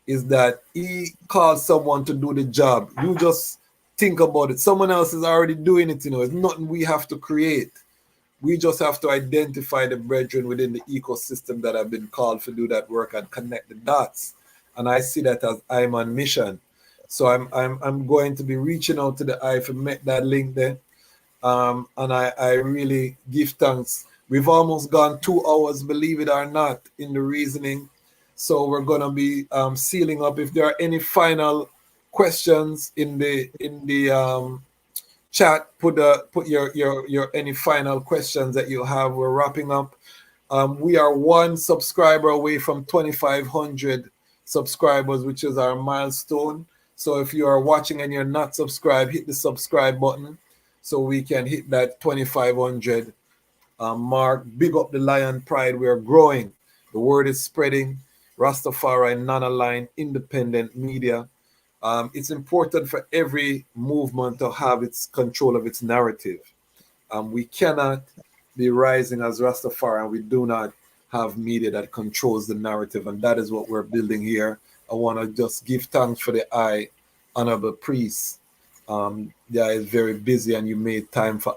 is that he calls someone to do the job. You just think about it. Someone else is already doing it, It's nothing we have to create. We just have to identify the brethren within the ecosystem that have been called to do that work and connect the dots. And I see that as I'm on mission. So I'm going to be reaching out to the eye to make that link there. And I really give thanks. We've almost gone 2 hours, believe it or not, in the reasoning. So we're gonna be sealing up. If there are any final questions in the chat, put your any final questions that you have. We're wrapping up. We are 1 subscriber away from 2,500 subscribers, which is our milestone. So if you are watching and you're not subscribed, hit the subscribe button so we can hit that 2,500 mark. Big up the Lion Pride. We are growing. The word is spreading. Rastafari, non-aligned, independent media. It's important for every movement to have its control of its narrative. We cannot be rising as Rastafari and we do not have media that controls the narrative, and that is what we're building here. I want to just give thanks for the Honorable Priest. Yeah, is very busy, and you made time for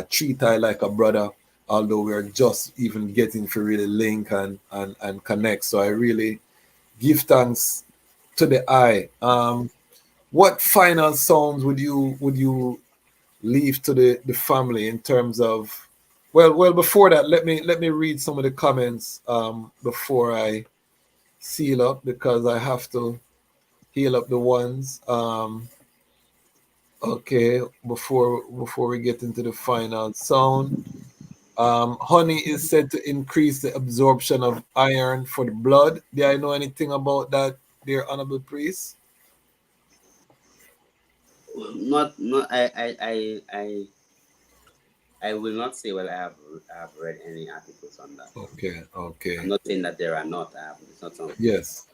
treat I like a brother, although we're just even getting to really link and connect. So I really give thanks to the what final sounds would you leave to the family in terms of, well, before that, let me read some of the comments before I seal up, because I have to heal up the ones. Okay, before we get into the final sound. Honey is said to increase the absorption of iron for the blood. Do I know anything about that, dear Honorable Priest? Not I will not say, well, I have read any articles on that. Okay, I'm okay. not saying that there are not. I have, it's not something. Yes.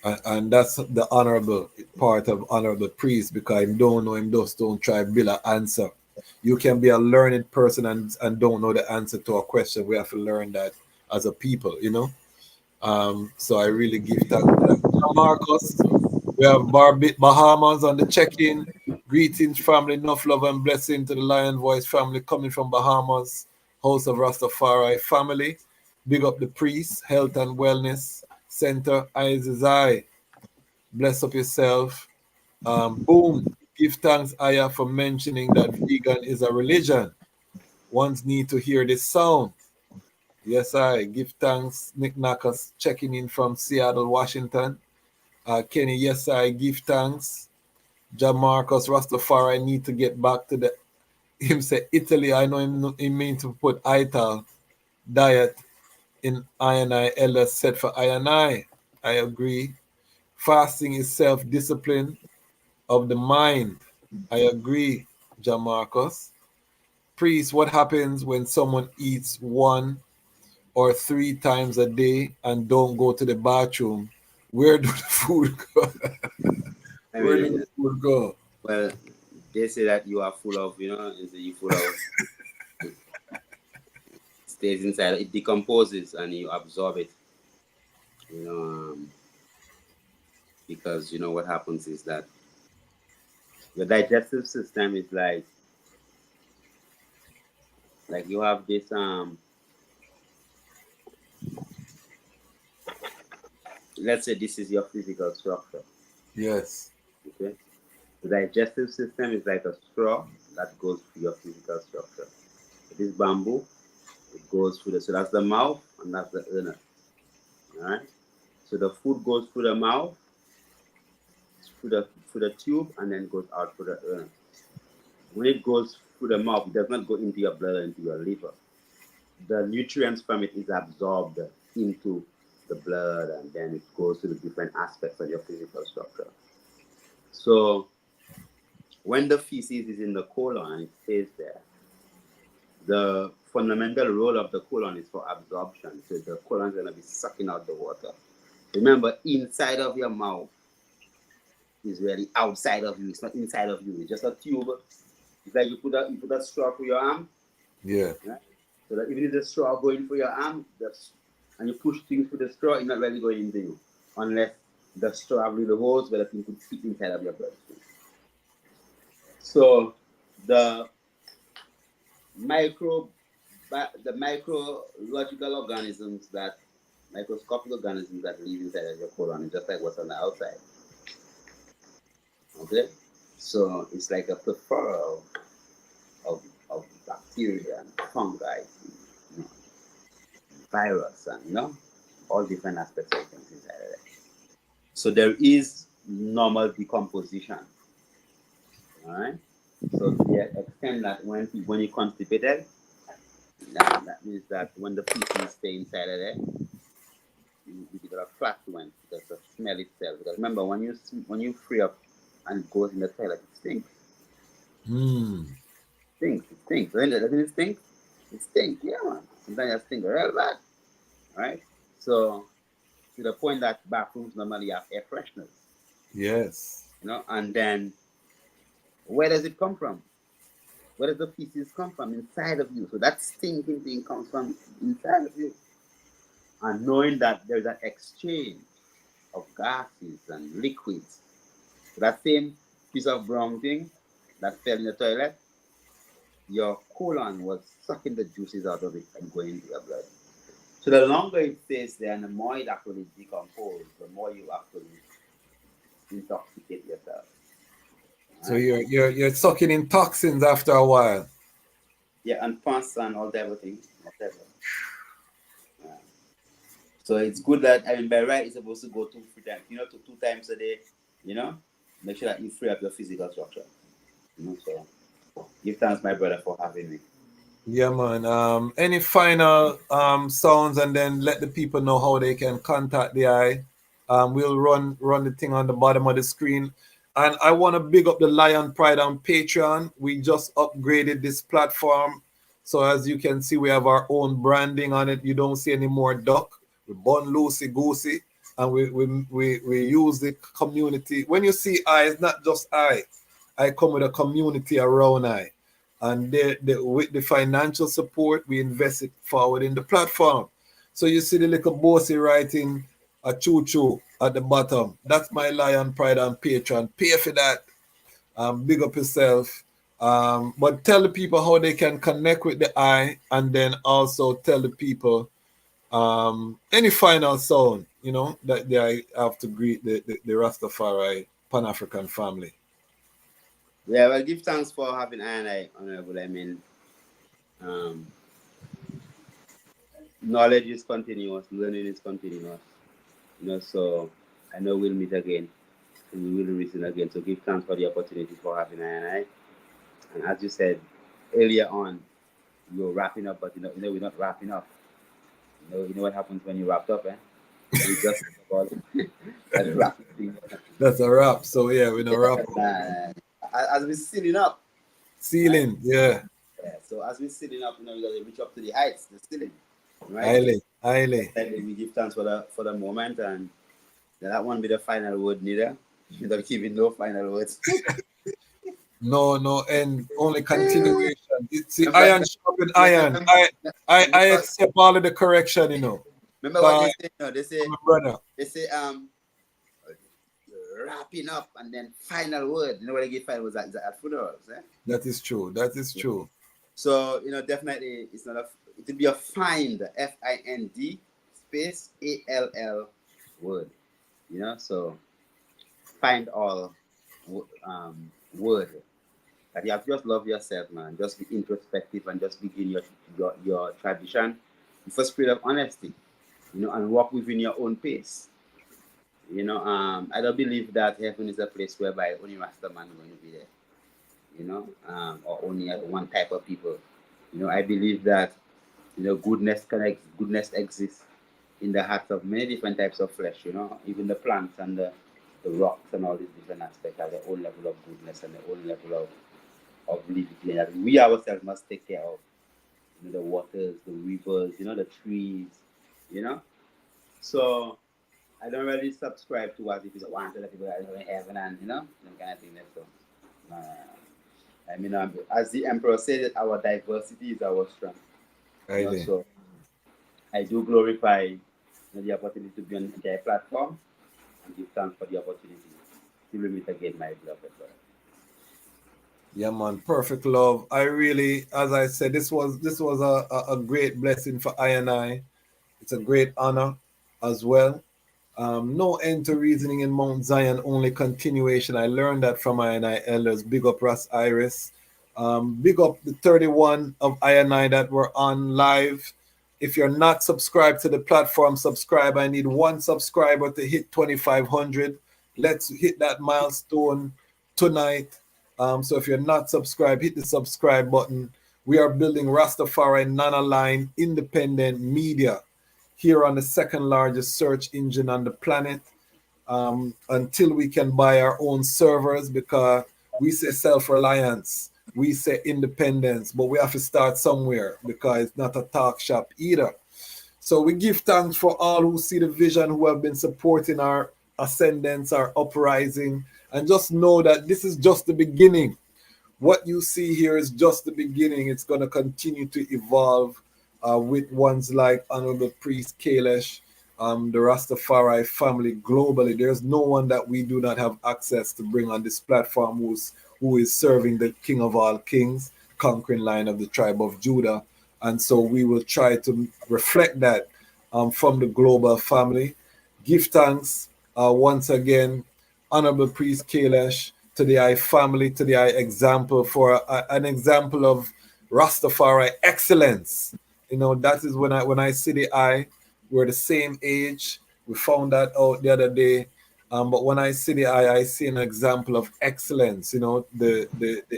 And that's the honorable part of Honorable Priest, because him don't know, him just don't try build an answer. You can be a learned person and don't know the answer to a question. We have to learn that as a people, you know. So I really give thanks to that. Marcus, we have Bahamas on the check-in. Greetings, family. Enough love and blessing to the Lion Voice family coming from Bahamas, House of Rastafari family. Big up the priest, health and wellness center. Eyes is eye. Bless up yourself. Boom. Give thanks, Aya, for mentioning that vegan is a religion. Ones need to hear this sound. Yes, I give thanks. Nick Nakas checking in from Seattle, Washington. Kenny, yes, I give thanks. Jamarcus Rastafari need to get back to the him say Italy. I know him mean to put ital diet in I Ella set for I. I agree. Fasting is self-discipline of the mind. I agree, Jamarcus. Priest, what happens when someone eats 1 or 3 times a day and don't go to the bathroom? Where do the food go? I Where do the mean, food go? well, they say that you are full of, you full of, stays inside, it decomposes and you absorb it, you know, because what happens is that your digestive system is like you have this let's say this is your physical structure. Yes. Okay, the digestive system is like a straw that goes through your physical structure. This bamboo, it goes through so that's the mouth and that's the inner. All right, so the food goes through the mouth, through the tube, and then goes out through the urn. When it goes through the mouth, it does not go into your blood or into your liver. The nutrients from it is absorbed into the blood, and then it goes to the different aspects of your physical structure. So when the feces is in the colon and it stays there, the fundamental role of the colon is for absorption. So the colon is going to be sucking out the water. Remember, inside of your mouth is really outside of you. It's not inside of you. It's just a tube. It's like you put a straw through your arm. Yeah. Right? So that even if the straw going through your arm, and you push things through the straw, it's not really going into you. Unless the straw have little holes where the thing could fit inside of your bloodstream. So the micrological organisms microscopic organisms that live inside of your colon is just like what's on the outside. Okay? So it's like a plethora of bacteria and fungi, virus, and all different aspects of things inside of it. So there is normal decomposition. All right. So to the extent that when you constipated, that means that when the feces stay inside of there, you develop flatulence because the smell itself. Because remember, when you free up and it goes in the toilet, it stinks. It stinks. Doesn't it stink? It stinks, yeah, man. Sometimes it stinks real bad. Right? So to the point that bathrooms normally have air fresheners. Yes. And then where does it come from? Where does the feces come from? Inside of you. So that stinking thing comes from inside of you. And knowing that there's an exchange of gases and liquids. So that same piece of brown thing that fell in the toilet, your colon was sucking the juices out of it and going into your blood. So the longer it stays there and the more it actually decomposes, the more you actually intoxicate yourself. So you're sucking in toxins after a while. Yeah, and pus and all type of things. Whatever. So it's good that, I mean, by right, it's supposed to go 2-3 times. You know, to 2 times a day. You know, make sure that you free up your physical structure. You know, so give thanks, my brother, for having me. Yeah, man. Any final sounds, and then let the people know how they can contact the eye. We'll run the thing on the bottom of the screen. And I want to big up the Lion Pride on Patreon. We just upgraded this platform. So as you can see, we have our own branding on it. You don't see any more duck. We born loosey goosey. And we use the community. When you see I, it's not just I. I come with a community around I. And with the financial support, we invest it forward in the platform. So you see the little bossy writing a choo-choo at the bottom. That's my Lion Pride on Patreon. Pay for that. Big up yourself. But tell the people how they can connect with the eye, and then also tell the people any final sound, you know, that they have to greet the Rastafari Pan-African family. Yeah, well, give thanks for having I, Honorable. I mean, knowledge is continuous, learning is continuous. You know, so I know we'll meet again, and we will listen again. So give thanks for the opportunity for having I. And as you said earlier on, you're wrapping up, but you know we're not wrapping up. You know what happens when you wrapped up, eh? We just about that wrap thing. That's a wrap. So yeah, we're gonna wrap up. As we're sealing up. Ceiling, right? yeah. Yeah. So as we're sealing up, you know, we gotta reach up to the heights, the ceiling. Right? Highly. And we give thanks for the moment, and that won't be the final word neither. You don't give it no final words. No, and only continuation. See, iron sharpened iron. I accept all of the correction, you know. Remember what they say? No, brother. They say wrapping up and then final word. You know what I give final words at funerals, eh? That is true. So, you know, definitely it's not it will be a find, FIND space ALL word. You know, so find all word. That you have to just love yourself, man. Just be introspective and just begin your tradition with a spirit of honesty, you know, and walk within your own pace. You know, I don't believe that heaven is a place whereby only Rasta man going to be there, you know, or only one type of people. You know, I believe that, you know, goodness exists in the hearts of many different types of flesh, you know, even the plants and the rocks and all these different aspects have their own level of goodness and their own level of living that we ourselves must take care of. You know, the waters, the rivers, you know, the trees, you know. So I don't really subscribe to what people want to let people in heaven and, you know, that kind of thing. So, I mean, as the emperor said, our diversity is our strength. You know, so I do glorify, you know, the opportunity to be on their platform and give thanks for the opportunity to meet again, my beloved brother. Yeah, man, perfect love. I really, as I said, this was a great blessing for I and I. It's a great honor as well. No end to reasoning in Mount Zion, only continuation. I learned that from I and I elders. Big up Ras Iris. Big up the 31 of I and I that were on live. If you're not subscribed to the platform, subscribe. I need one subscriber to hit 2,500. Let's hit that milestone tonight. So if you're not subscribed, hit the subscribe button. We are building Rastafari non-aligned independent media here on the second largest search engine on the planet, until we can buy our own servers, because we say self-reliance, we say independence, but we have to start somewhere because it's not a talk shop either. So we give thanks for all who see the vision, who have been supporting our ascendance, our uprising, and just know that this is just the beginning. What you see here is just the beginning. It's going to continue to evolve with ones like Honorable Priest Kailash, the Rastafari family globally. There's no one that we do not have access to bring on this platform who is serving the King of all kings, conquering Lion of the tribe of Judah. And so we will try to reflect that from the global family. Give thanks once again, Honorable Priest Kailash, to the I family, to the I example, for an example of Rastafari excellence. You know, that is when I see the I, we're the same age. We found that out the other day. But when I see the I see an example of excellence, you know, the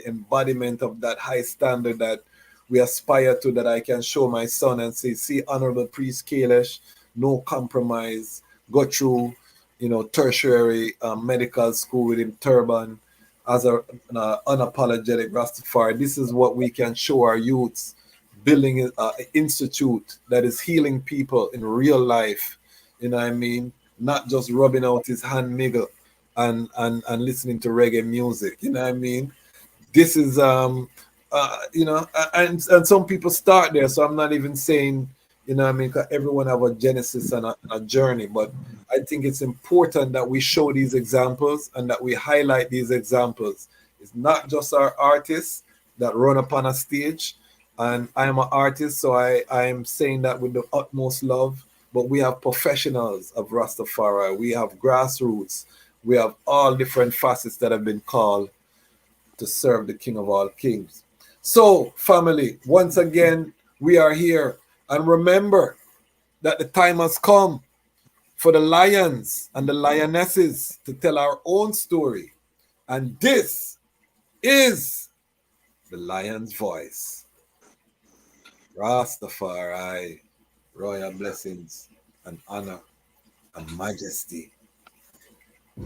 embodiment of that high standard that we aspire to, that I can show my son and say, see, Honorable Priest Kailash, no compromise, go through, you know, tertiary medical school with him turban as an unapologetic Rastafari. This is what we can show our youths, building an institute that is healing people in real life, you know what I mean? Not just rubbing out his hand niggle and listening to reggae music, you know what I mean? This is, you know, and some people start there, so I'm not even saying, you know what I mean, 'cause everyone have a genesis and a journey, but I think it's important that we show these examples and that we highlight these examples. It's not just our artists that run upon a stage, and I'm an artist, so I am saying that with the utmost love, but we have professionals of Rastafari, we have grassroots, we have all different facets that have been called to serve the King of all Kings. So, family, once again, we are here. And remember that the time has come for the lions and the lionesses to tell our own story. And this is the lion's voice. Rastafari, royal blessings and honor and majesty.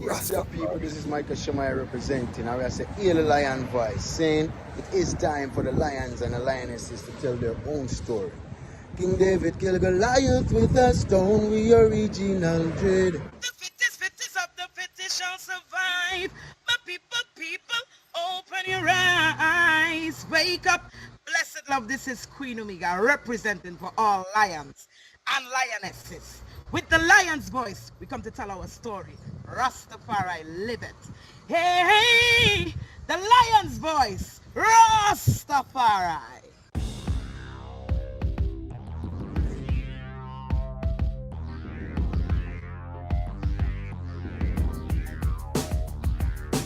Yes, yeah, people, this is Michael Shemai representing. I will say, hear the lion voice, saying it is time for the lions and the lionesses to tell their own story. King David killed Goliath with a stone, we original dread. The fittest of the fittest shall survive. But people, open your eyes. Wake up. Blessed love, this is Queen Omega, representing for all lions and lionesses. With the lion's voice, we come to tell our story. Rastafari, live it. Hey, the lion's voice, Rastafari.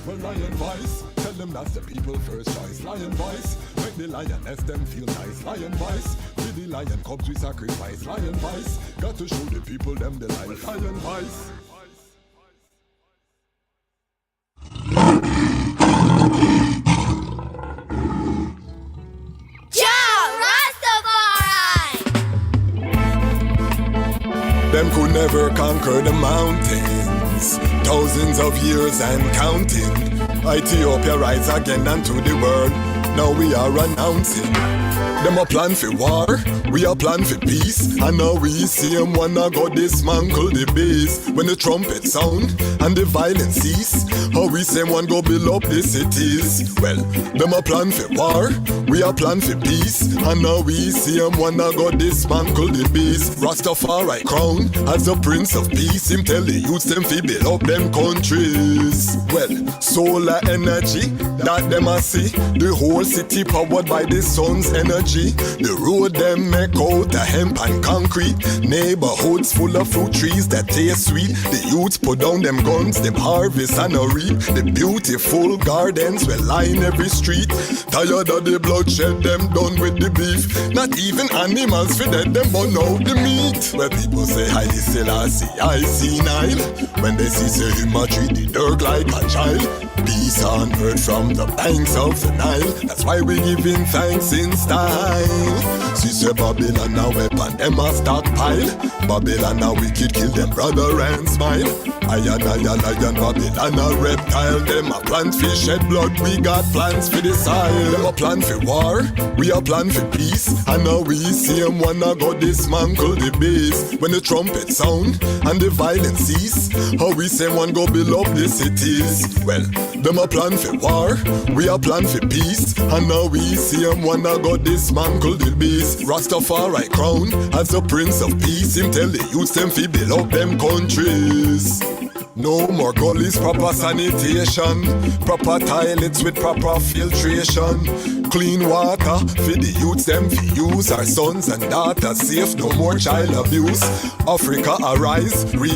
Well, lion voice, tell them that's the people first choice. Lion voice, make the lioness them feel nice. Lion voice, with the lion cubs we sacrifice. Lion voice, got to show the people them the life. Lion voice. Them could never conquer the mountains. Thousands of years and counting. Ethiopia rise again unto the world. Now we are announcing. Them a plan for war, we a plan for peace. And now we see them wanna go dismantle the base. When the trumpet sound and the violence cease, how we say one go build up the cities. Well, them a plan for war, we a plan for peace. And now we see them wanna go dismantle the base. Rastafari crown as the Prince of Peace. Him tell the youths them fi build up them countries. Well, solar energy that them a see. The whole city powered by the sun's energy. The road them make out of hemp and concrete. Neighborhoods full of fruit trees that taste sweet. The youths put down them guns, them harvest and a reap. The beautiful gardens will line every street. Tired of the bloodshed, them done with the beef. Not even animals for that, them burn out the meat. Where people say Haile Selassie, I see Nile. When they see say him a treat the dirt like a child. Peace on earth from the banks of the Nile. That's why we giving thanks in style. See say Babylon a weapon, them a stockpile. Babylon a wicked, kill them brother and smile. Lion, Babylon a reptile. Them a plant for shed blood, we got plans for the soil. Them a plan for war, we a plan for peace. And now we see them wanna go dismantle the base. When the trumpet sound and the violence cease, how we say one go build up the cities. Well, them a plan for war, we a plan for peace. And now we see them wanna go dismantle the base. Rastafari crown as the Prince of Peace. Him tell the youths them fi build up them countries. No more gullies, proper sanitation. Proper toilets with proper filtration. Clean water for the youths them fi use. Our sons and daughters safe, no more child abuse. Africa arise, read